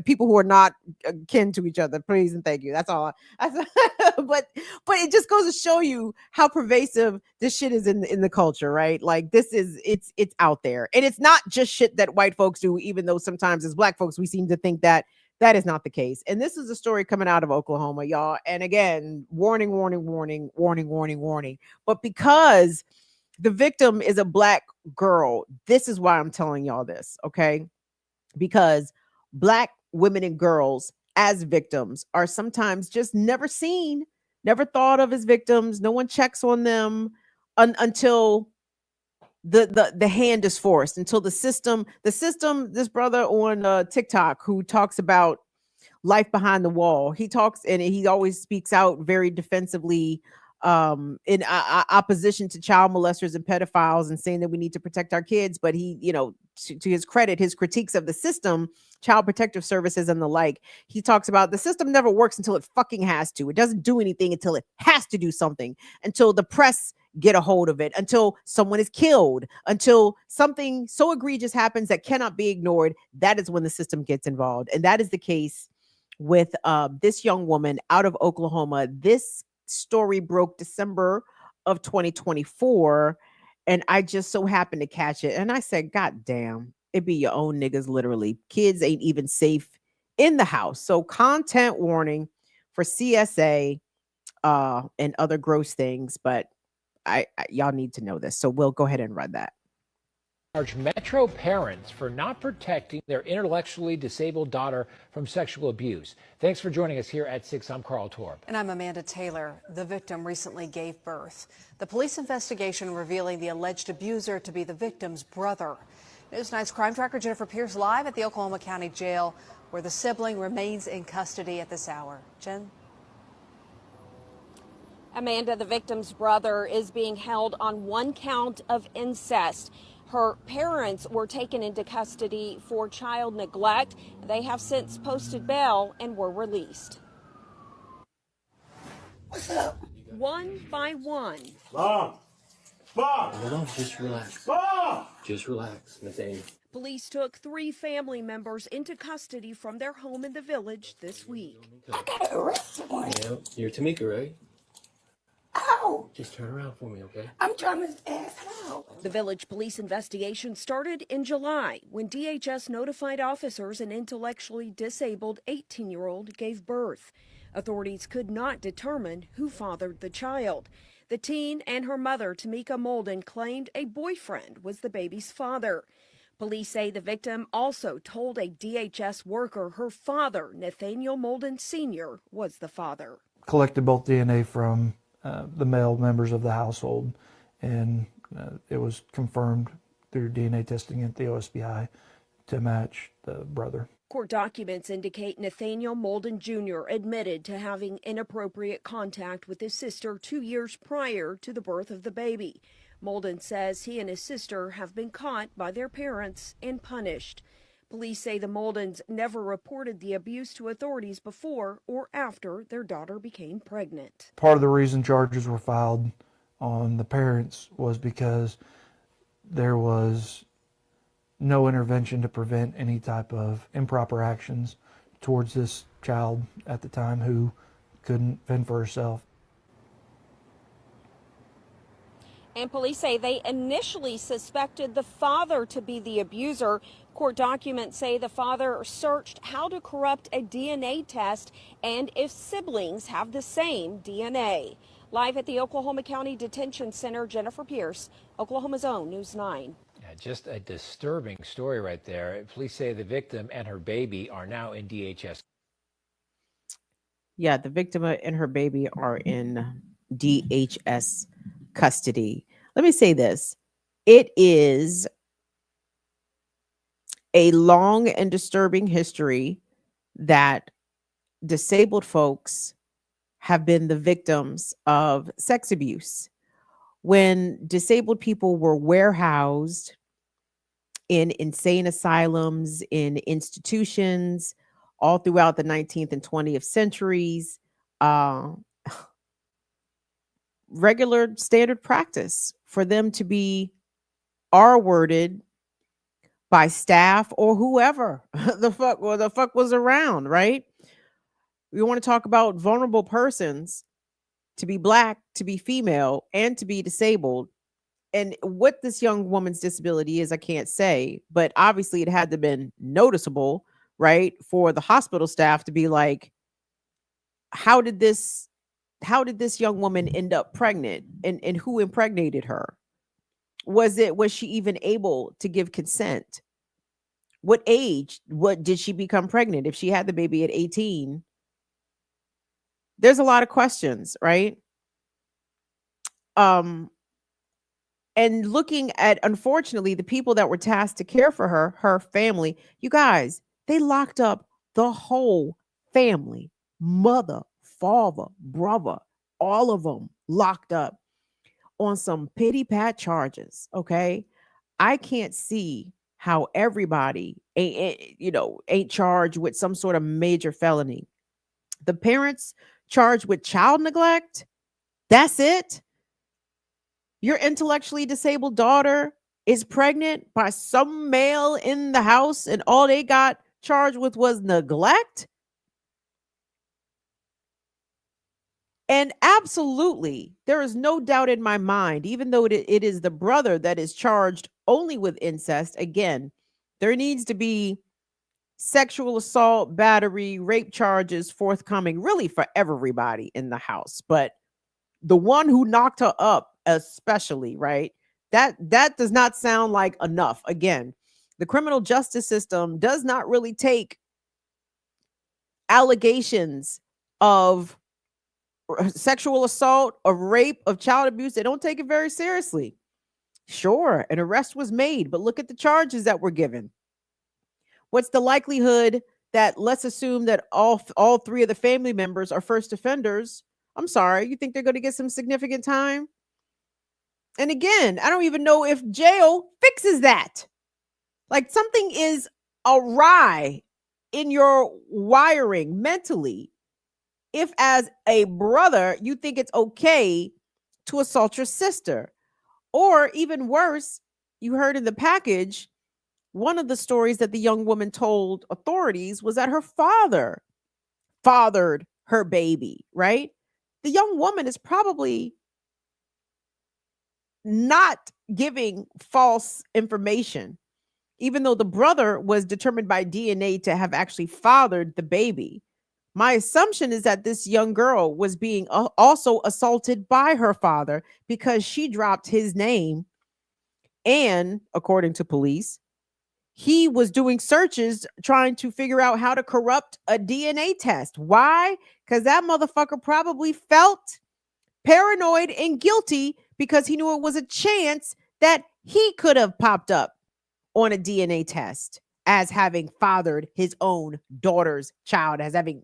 People who are not kin to each other, please and thank you. That's all. But it just goes to show you how pervasive this shit is in the culture, right? Like, this is, it's out there, and it's not just shit that white folks do, even though sometimes as Black folks we seem to think that is not the case. And this is a story coming out of Oklahoma, y'all. And again, warning. But because The victim is a black girl. This is why I'm telling y'all this, okay? Because black women and girls as victims are sometimes just never seen, never thought of as victims. No one checks on them until the hand is forced, until the system, this brother on TikTok who talks about life behind the wall. He talks and he always speaks out very defensively in opposition to child molesters and pedophiles and saying that we need to protect our kids. But he, to his credit, his critiques of the system, child protective services and the like, he talks about the system never works until it fucking has to. It doesn't do anything until it has to do something, until the press get a hold of it, until someone is killed, until something so egregious happens that cannot be ignored. That is when the system gets involved. And that is the case with this young woman out of Oklahoma. This story broke December of 2024, and I just so happened to catch it. And I said, God damn, it be your own niggas, literally. Kids ain't even safe in the house. So content warning for CSA and other gross things, but I y'all need to know this. So we'll go ahead and run that. Charge Metro parents for not protecting their intellectually disabled daughter from sexual abuse. Thanks for joining us here at 6. I'm Carl Torp. And I'm Amanda Taylor. The victim recently gave birth. The police investigation revealing the alleged abuser to be the victim's brother. News 9's crime tracker Jennifer Pierce live at the Oklahoma County Jail, where the sibling remains in custody at this hour. Jen? Amanda, the victim's brother, is being held on one count of incest. Her parents were taken into custody for child neglect. They have since posted bail and were released. What's up? One by one. Mom! Mom! Hold on, just relax. Mom! Just relax, Nathaniel. Police took 3 family members into custody from their home in the village this week. I gotta arrest someone. Yeah, you're Tamika, right? Ow! Just turn around for me, okay? I'm trying to ask how. The village police investigation started in July when DHS notified officers an intellectually disabled 18-year-old gave birth. Authorities could not determine who fathered the child. The teen and her mother, Tamika Molden, claimed a boyfriend was the baby's father. Police say the victim also told a DHS worker her father, Nathaniel Molden Sr., was the father. Collected both DNA from the male members of the household, and it was confirmed through DNA testing at the OSBI to match the brother. Court documents indicate Nathaniel Molden Jr. admitted to having inappropriate contact with his sister 2 years prior to the birth of the baby. Molden says he and his sister have been caught by their parents and punished. Police say the Moldens never reported the abuse to authorities before or after their daughter became pregnant. Part of the reason charges were filed on the parents was because there was no intervention to prevent any type of improper actions towards this child at the time who couldn't fend for herself. And police say they initially suspected the father to be the abuser. Court documents say the father searched how to corrupt a DNA test and if siblings have the same DNA. Live at the Oklahoma County Detention Center, Jennifer Pierce, Oklahoma's own News 9. Yeah, just a disturbing story right there. Police say the victim and her baby are now in DHS. Yeah, the victim and her baby are in DHS custody. Let me say this. It is a long and disturbing history that disabled folks have been the victims of sex abuse. When disabled people were warehoused in insane asylums, in institutions, all throughout the 19th and 20th centuries, regular standard practice for them to be R-worded by staff or whoever the fuck was around, right? We want to talk about vulnerable persons, to be Black, to be female, and to be disabled. And what this young woman's disability is, I can't say, but obviously it had to have been noticeable, right? For the hospital staff to be like, how did this young woman end up pregnant, and who impregnated her? was she even able to give consent? What age? What did she become pregnant if she had the baby at 18? There's a lot of questions, right? And looking at, unfortunately, the people that were tasked to care for her family, you guys, they locked up the whole family, mother, father, brother, all of them locked up on some pity pat charges. Okay. I can't see how everybody ain't charged with some sort of major felony. The parents charged with child neglect. That's it. Your intellectually disabled daughter is pregnant by some male in the house, and all they got charged with was neglect. And absolutely, there is no doubt in my mind, even though it is the brother that is charged only with incest, again, there needs to be sexual assault, battery, rape charges forthcoming, really for everybody in the house. But the one who knocked her up, especially, right? That does not sound like enough. Again, the criminal justice system does not really take allegations of sexual assault, of rape, of child abuse. They don't take it very seriously. Sure, an arrest was made, but look at the charges that were given. What's the likelihood that, let's assume that all three of the family members are first offenders? I'm sorry, you think they're going to get some significant time? And again, I don't even know if jail fixes that. Like, something is awry in your wiring mentally if, as a brother, you think it's okay to assault your sister. Or even worse, you heard in the package, one of the stories that the young woman told authorities was that her father fathered her baby, right? The young woman is probably not giving false information, even though the brother was determined by DNA to have actually fathered the baby. My assumption is that this young girl was being also assaulted by her father because she dropped his name. And according to police, he was doing searches trying to figure out how to corrupt a DNA test. Why? Because that motherfucker probably felt paranoid and guilty because he knew it was a chance that he could have popped up on a DNA test as having fathered his own daughter's child, as having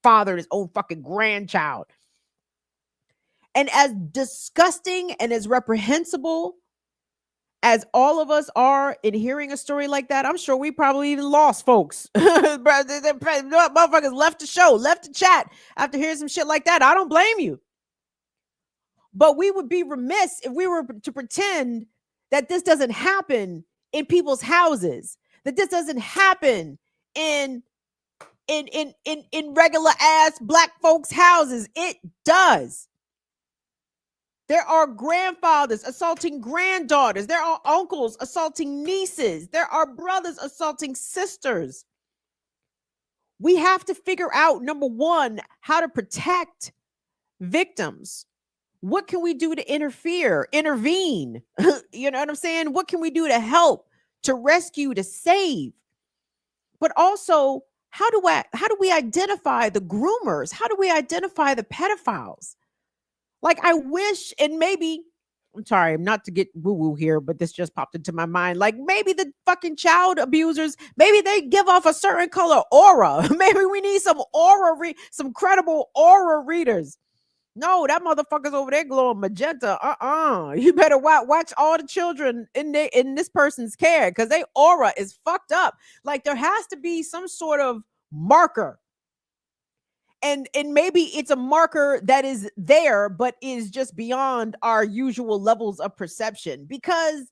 fathered his own fucking grandchild. And as disgusting and as reprehensible as all of us are in hearing a story like that, I'm sure we probably even lost folks. Motherfuckers left the show, left the chat after hearing some shit like that. I don't blame you. But we would be remiss if we were to pretend that this doesn't happen in people's houses, that this doesn't happen in regular ass black folks' houses. It does. There are grandfathers assaulting granddaughters. There are uncles assaulting nieces. There are brothers assaulting sisters. We have to figure out, number one, how to protect victims. What can we do to intervene? You know what I'm saying? What can we do to help, to rescue, to save? But also, how do we identify the groomers? How do we identify the pedophiles? Like, I wish, and maybe, I'm sorry, I'm not to get woo-woo here, but this just popped into my mind. Like, maybe the fucking child abusers, maybe they give off a certain color aura. Maybe we need some some credible aura readers. No, that motherfucker's over there glowing magenta. You better watch all the children in this person's care, because their aura is fucked up. Like, there has to be some sort of marker. And maybe it's a marker that is there, but is just beyond our usual levels of perception, because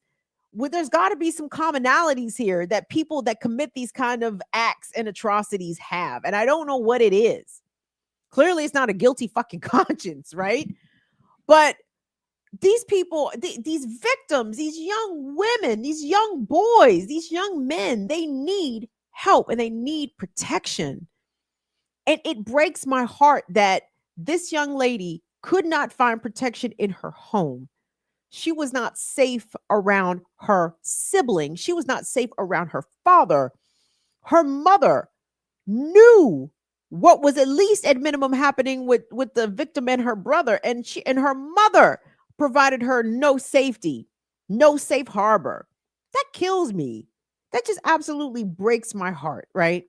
there's got to be some commonalities here that people that commit these kind of acts and atrocities have. And I don't know what it is. Clearly, it's not a guilty fucking conscience, right? But these people, these victims, these young women, these young boys, these young men, they need help and they need protection. And it breaks my heart that this young lady could not find protection in her home. She was not safe around her sibling. She was not safe around her father. Her mother knew what was at least at minimum happening with the victim and her brother, and her mother provided her no safety, no safe harbor. That kills me. That just absolutely breaks my heart, right?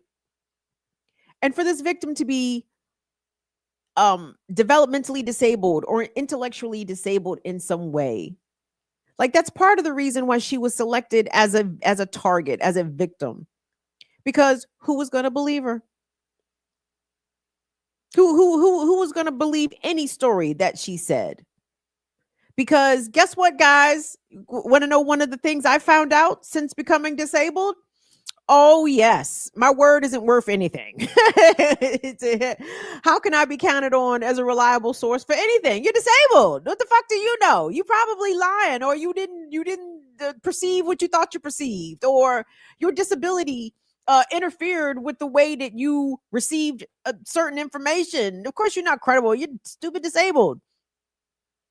And for this victim to be developmentally disabled or intellectually disabled in some way, like, that's part of the reason why she was selected as a target, as a victim, because who was going to believe her? Who was going to believe any story that she said? Because guess what, guys? Want to know one of the things I found out since becoming disabled? Oh, yes. My word isn't worth anything. How can I be counted on as a reliable source for anything? You're disabled. What the fuck do you know? You probably lying, or you didn't perceive what you thought you perceived, or your disability interfered with the way that you received certain information. Of course, you're not credible. You're stupid disabled.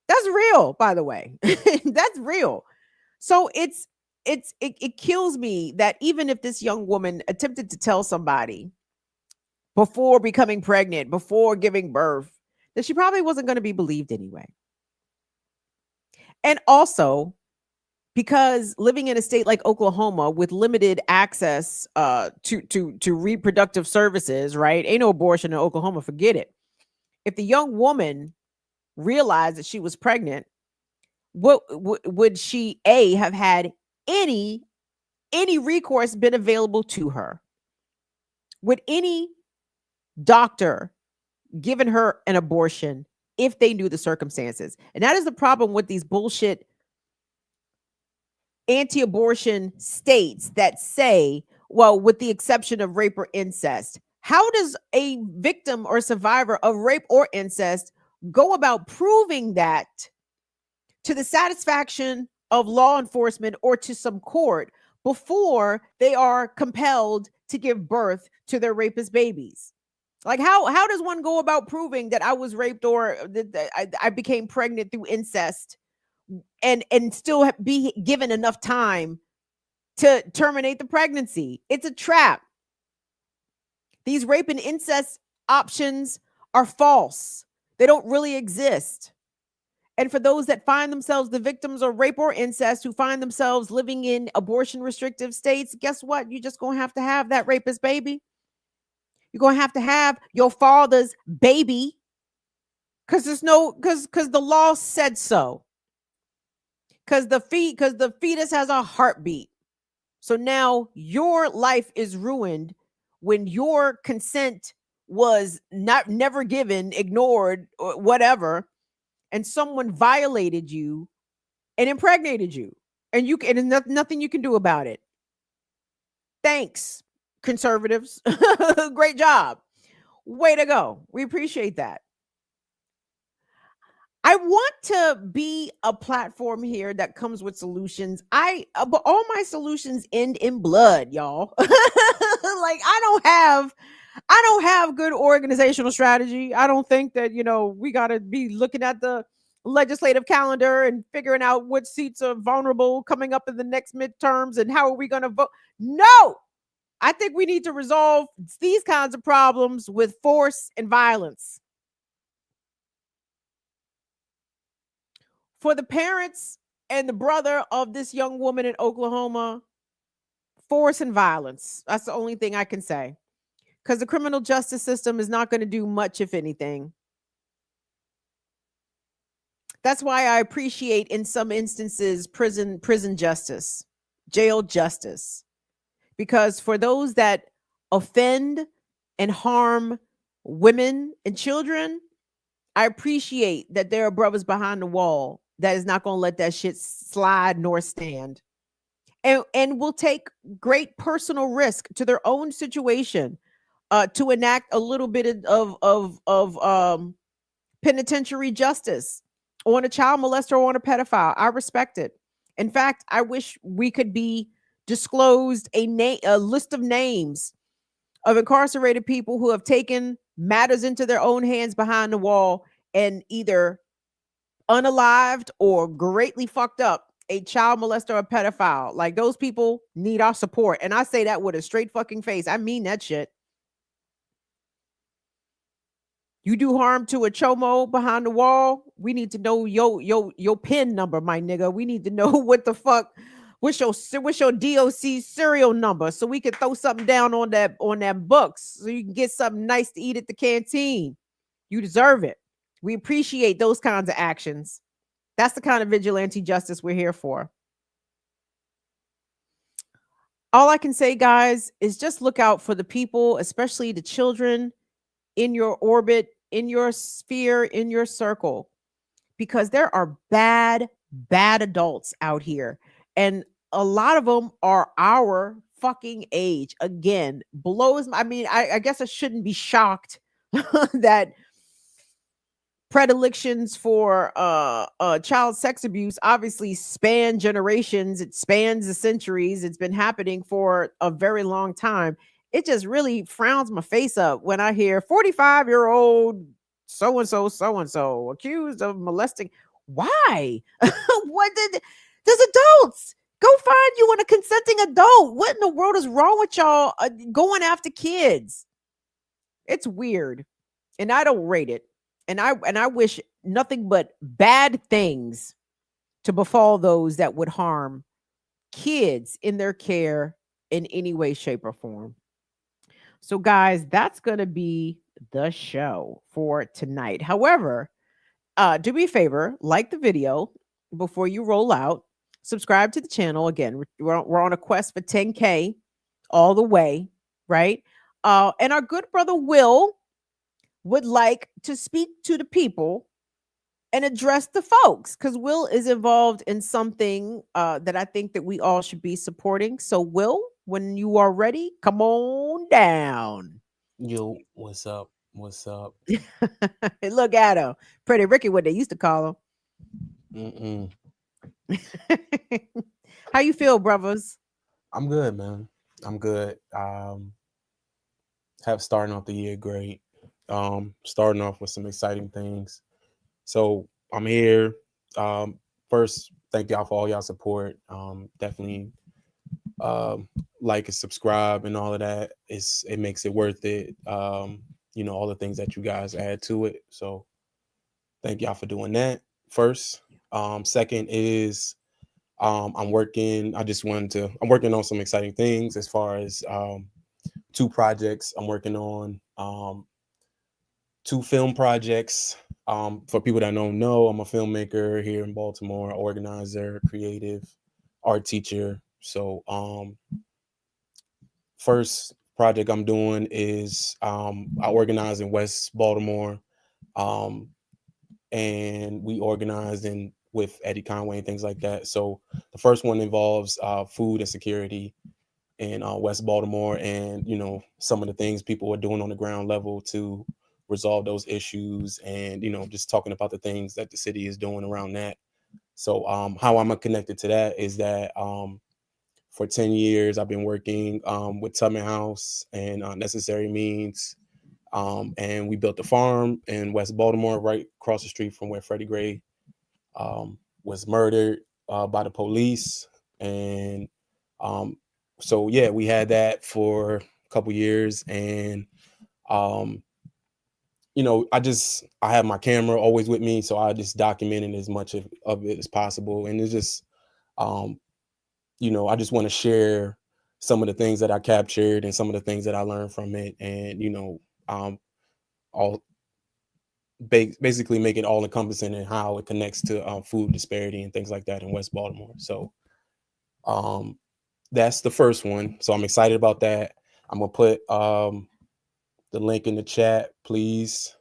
That's real, by the way. That's real. So it kills me that even if this young woman attempted to tell somebody before becoming pregnant, before giving birth, that she probably wasn't going to be believed anyway. And also, because living in a state like Oklahoma with limited access to reproductive services, right? Ain't no abortion in Oklahoma, forget it. If the young woman realized that she was pregnant, what would she have had any recourse been available to her? Would any doctor given her an abortion if they knew the circumstances? And that is the problem with these bullshit anti-abortion states that say, well, with the exception of rape or incest. How does a victim or survivor of rape or incest go about proving that to the satisfaction of law enforcement or to some court before they are compelled to give birth to their rapist babies? Like, how does one go about proving that I was raped or that I became pregnant through incest and still be given enough time to terminate the pregnancy? It's a trap. These rape and incest options are false. They don't really exist. And for those that find themselves the victims of rape or incest, who find themselves living in abortion restrictive states, guess what? You're just going to have that rapist baby. You're going to have your father's baby, because the law said so. Because the fetus has a heartbeat. So now your life is ruined when your consent was never given, ignored, or whatever, and someone violated you and impregnated you, and there's nothing you can do about it. Thanks, conservatives. Great job. Way to go. We appreciate that. I want to be a platform here that comes with solutions. But all my solutions end in blood, y'all. Like, I don't have good organizational strategy. I don't think that, we got to be looking at the legislative calendar and figuring out which seats are vulnerable coming up in the next midterms and how are we going to vote. No, I think we need to resolve these kinds of problems with force and violence. For the parents and the brother of this young woman in Oklahoma, force and violence. That's the only thing I can say. Because the criminal justice system is not going to do much, if anything. That's why I appreciate, in some instances, prison justice, jail justice. Because for those that offend and harm women and children, I appreciate that there are brothers behind the wall that is not going to let that shit slide nor stand, and will take great personal risk to their own situation to enact a little bit of penitentiary justice on a child molester or on a pedophile. I respect it. In fact, I wish we could be disclosed a list of names of incarcerated people who have taken matters into their own hands behind the wall and either unalived or greatly fucked up a child molester or pedophile. Like, those people need our support. And I say that with a straight fucking face. I mean that shit. You do harm to a chomo behind the wall, we need to know your pin number, my nigga. We need to know what the fuck, what's your DOC serial number, so we can throw something down on that books, so you can get something nice to eat at the canteen. You deserve it. We appreciate those kinds of actions. That's the kind of vigilante justice we're here for. All I can say, guys, is just look out for the people, especially the children in your orbit, in your sphere, in your circle, because there are bad adults out here. And a lot of them are our fucking age. Again, blows. I mean, I guess I shouldn't be shocked that predilections for child sex abuse obviously span generations. It spans the centuries. It's been happening for a very long time. It just really frowns my face up when I hear 45-year-old so and so accused of molesting. Why? What did there's adults? Go find you a consenting adult. What in the world is wrong with y'all going after kids? It's weird, and I don't rate it. And I wish nothing but bad things to befall those that would harm kids in their care in any way, shape, or form. So, guys, that's going to be the show for tonight. However, do me a favor, like the video before you roll out. Subscribe to the channel. Again, we're on a quest for 10K all the way, right? And our good brother Will would like to speak to the people and address the folks, because Will is involved in something that I think that we all should be supporting. So, Will, when you are ready, come on down. Yo, what's up? What's up? Look at him. Pretty Ricky, what they used to call him. How you feel, brothers? I'm good, man. I'm good. Starting off the year great. Starting off with some exciting things. So I'm here. First, thank y'all for all y'all support. Definitely like and subscribe and all of that. It makes it worth it. All the things that you guys add to it. So thank y'all for doing that first. Second is I'm working on some exciting things as far as 2 projects I'm working on. 2 film projects. For people that don't know, I'm a filmmaker here in Baltimore, organizer, creative, art teacher. So first project I'm doing is I organize in West Baltimore, and we organize with Eddie Conway and things like that. So the first one involves food insecurity in West Baltimore, and some of the things people are doing on the ground level to resolve those issues, and just talking about the things that the city is doing around that. So how I'm connected to that is that for 10 years I've been working with Tubman House and Necessary Means, and we built a farm in West Baltimore right across the street from where Freddie Gray was murdered by the police. And so yeah, we had that for a couple years, and I have my camera always with me, so I just documented as much of it as possible. And it's just, I just want to share some of the things that I captured and some of the things that I learned from it, and all basically make it all encompassing and how it connects to food disparity and things like that in West Baltimore. So that's the first one. So I'm excited about that. I'm gonna put the link in the chat, please.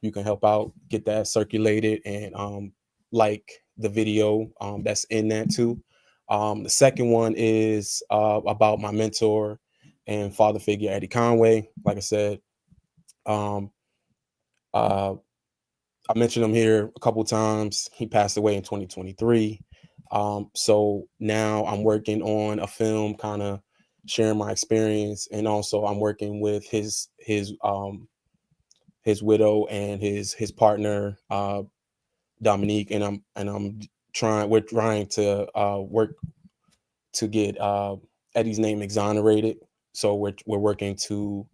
You can help out, get that circulated, and like the video that's in that too. The second one is about my mentor and father figure, Eddie Conway. Like I said, I mentioned him here a couple times. He passed away in 2023. So now I'm working on a film, kind of sharing my experience, and also I'm working with his widow and his partner, Dominique, and we're trying to work to get Eddie's name exonerated. So we're working to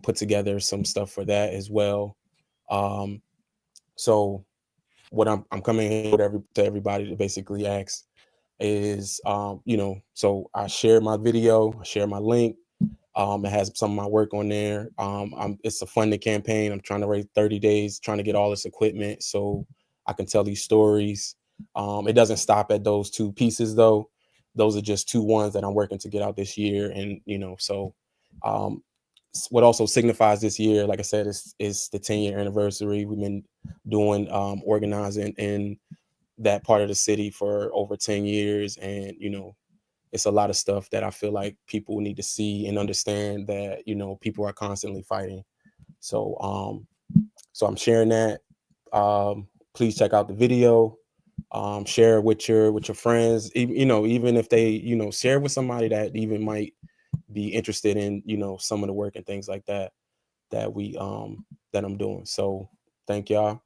put together some stuff for that as well. So what I'm coming in with to everybody to basically ask is, so I share my video, I share my link. It has some of my work on there. It's a funding campaign. I'm trying to raise 30 days, trying to get all this equipment so I can tell these stories. It doesn't stop at those 2 pieces though. Those are just 2 ones that I'm working to get out this year. And, so what also signifies this year, like I said, is the 10-year anniversary. We've been doing organizing in that part of the city for over 10 years. And, it's a lot of stuff that I feel like people need to see and understand that, people are constantly fighting. So, I'm sharing that. Please check out the video. Share it with your friends, even if they, share with somebody that even might be interested in, some of the work and things like that that I'm doing. So thank y'all.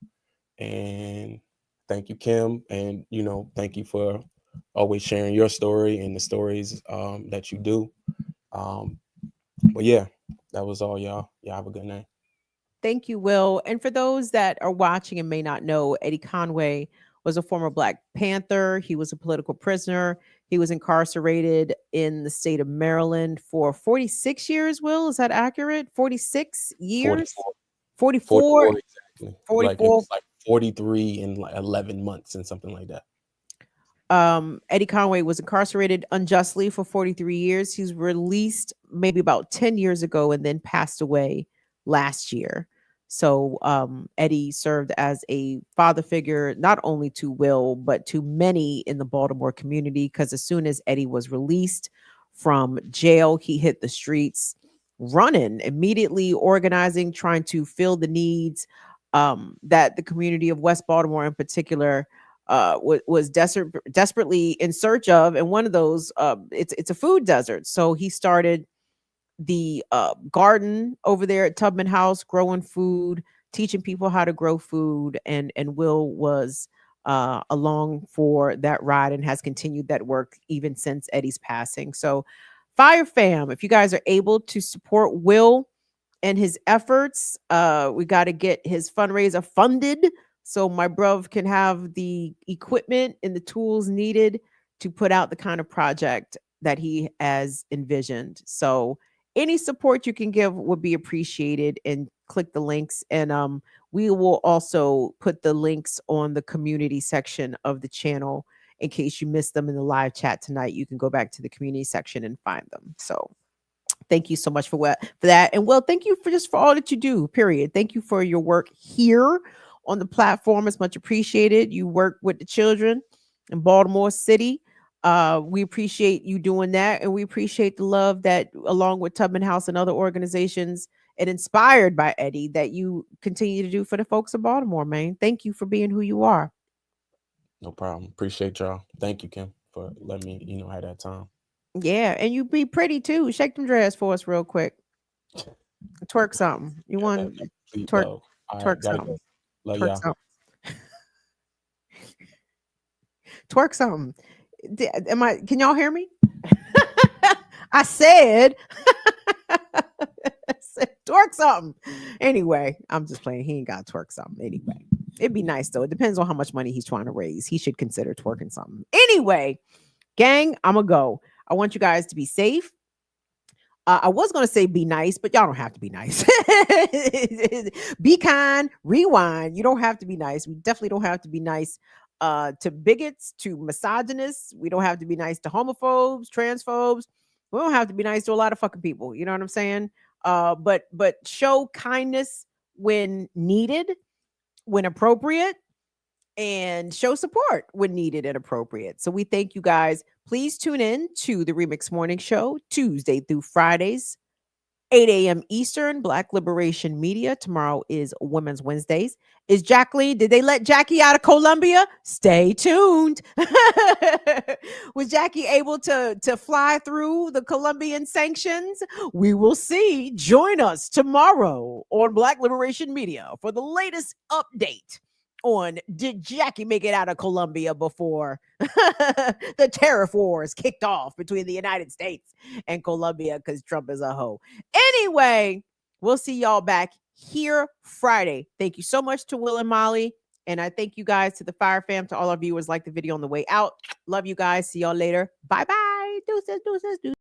And thank you, Kim. And, thank you for always sharing your story and the stories that you do. But yeah, that was all, y'all. Y'all have a good night. Thank you, Will. And for those that are watching and may not know, Eddie Conway was a former Black Panther. He was a political prisoner. He was incarcerated in the state of Maryland for 46 years, Will. Is that accurate? 46 years? 44? Exactly. 44. Like 43 in like 11 months and something like that. Eddie Conway was incarcerated unjustly for 43 years. He was released maybe about 10 years ago and then passed away last year. So Eddie served as a father figure, not only to Will, but to many in the Baltimore community, because as soon as Eddie was released from jail, he hit the streets running, immediately organizing, trying to fill the needs that the community of West Baltimore in particular was desperately in search of. And one of those, it's a food desert. So he started the garden over there at Tubman House, growing food, teaching people how to grow food. And Will was along for that ride and has continued that work even since Eddie's passing. So Fire Fam, if you guys are able to support Will and his efforts, we got to get his fundraiser funded so my bruv can have the equipment and the tools needed to put out the kind of project that he has envisioned. So any support you can give would be appreciated, and click the links. And we will also put the links on the community section of the channel in case you missed them in the live chat tonight. You can go back to the community section and find them. So thank you so much for that. And Will, thank you for all that you do, period. Thank you for your work here on the platform. It's much appreciated. You work with the children in Baltimore City. We appreciate you doing that. And we appreciate the love that, along with Tubman House and other organizations, and inspired by Eddie, that you continue to do for the folks of Baltimore, man. Thank you for being who you are. No problem. Appreciate y'all. Thank you, Kim, for letting me, have that time. Yeah, and you be pretty too. Shake them dress for us real quick. Twerk something. You want twerk? Twerk something. Love twerk y'all. something. Twerk something. Can y'all hear me? I said twerk something. Anyway, I'm just playing. He ain't got to twerk something. Anyway, it'd be nice though. It depends on how much money he's trying to raise. He should consider twerking something. Anyway, gang, I'm gonna go. I want you guys to be safe. I was going to say be nice, but y'all don't have to be nice. Be kind, rewind. You don't have to be nice. We definitely don't have to be nice to bigots, to misogynists. We don't have to be nice to homophobes, transphobes. We don't have to be nice to a lot of fucking people. You know what I'm saying? But show kindness when needed, when appropriate, and show support when needed and appropriate. So we thank you guys. Please tune in to the Remix Morning Show Tuesday through Fridays, 8 a.m. Eastern, Black Liberation Media. Tomorrow is Women's Wednesdays. Is Jacqueline, did they let Jackie out of Colombia? Stay tuned. Was Jackie able to fly through the Colombian sanctions? We will see. Join us tomorrow on Black Liberation Media for the latest update on did Jackie make it out of Colombia before the tariff wars kicked off between the United States and Colombia because Trump is a hoe. Anyway, we'll see y'all back here Friday. Thank you so much to Will and Molly. And I thank you guys, to the Fire Fam, to all our viewers. Like the video on the way out. Love you guys. See y'all later. Bye-bye. Deuces, deuces, deuces.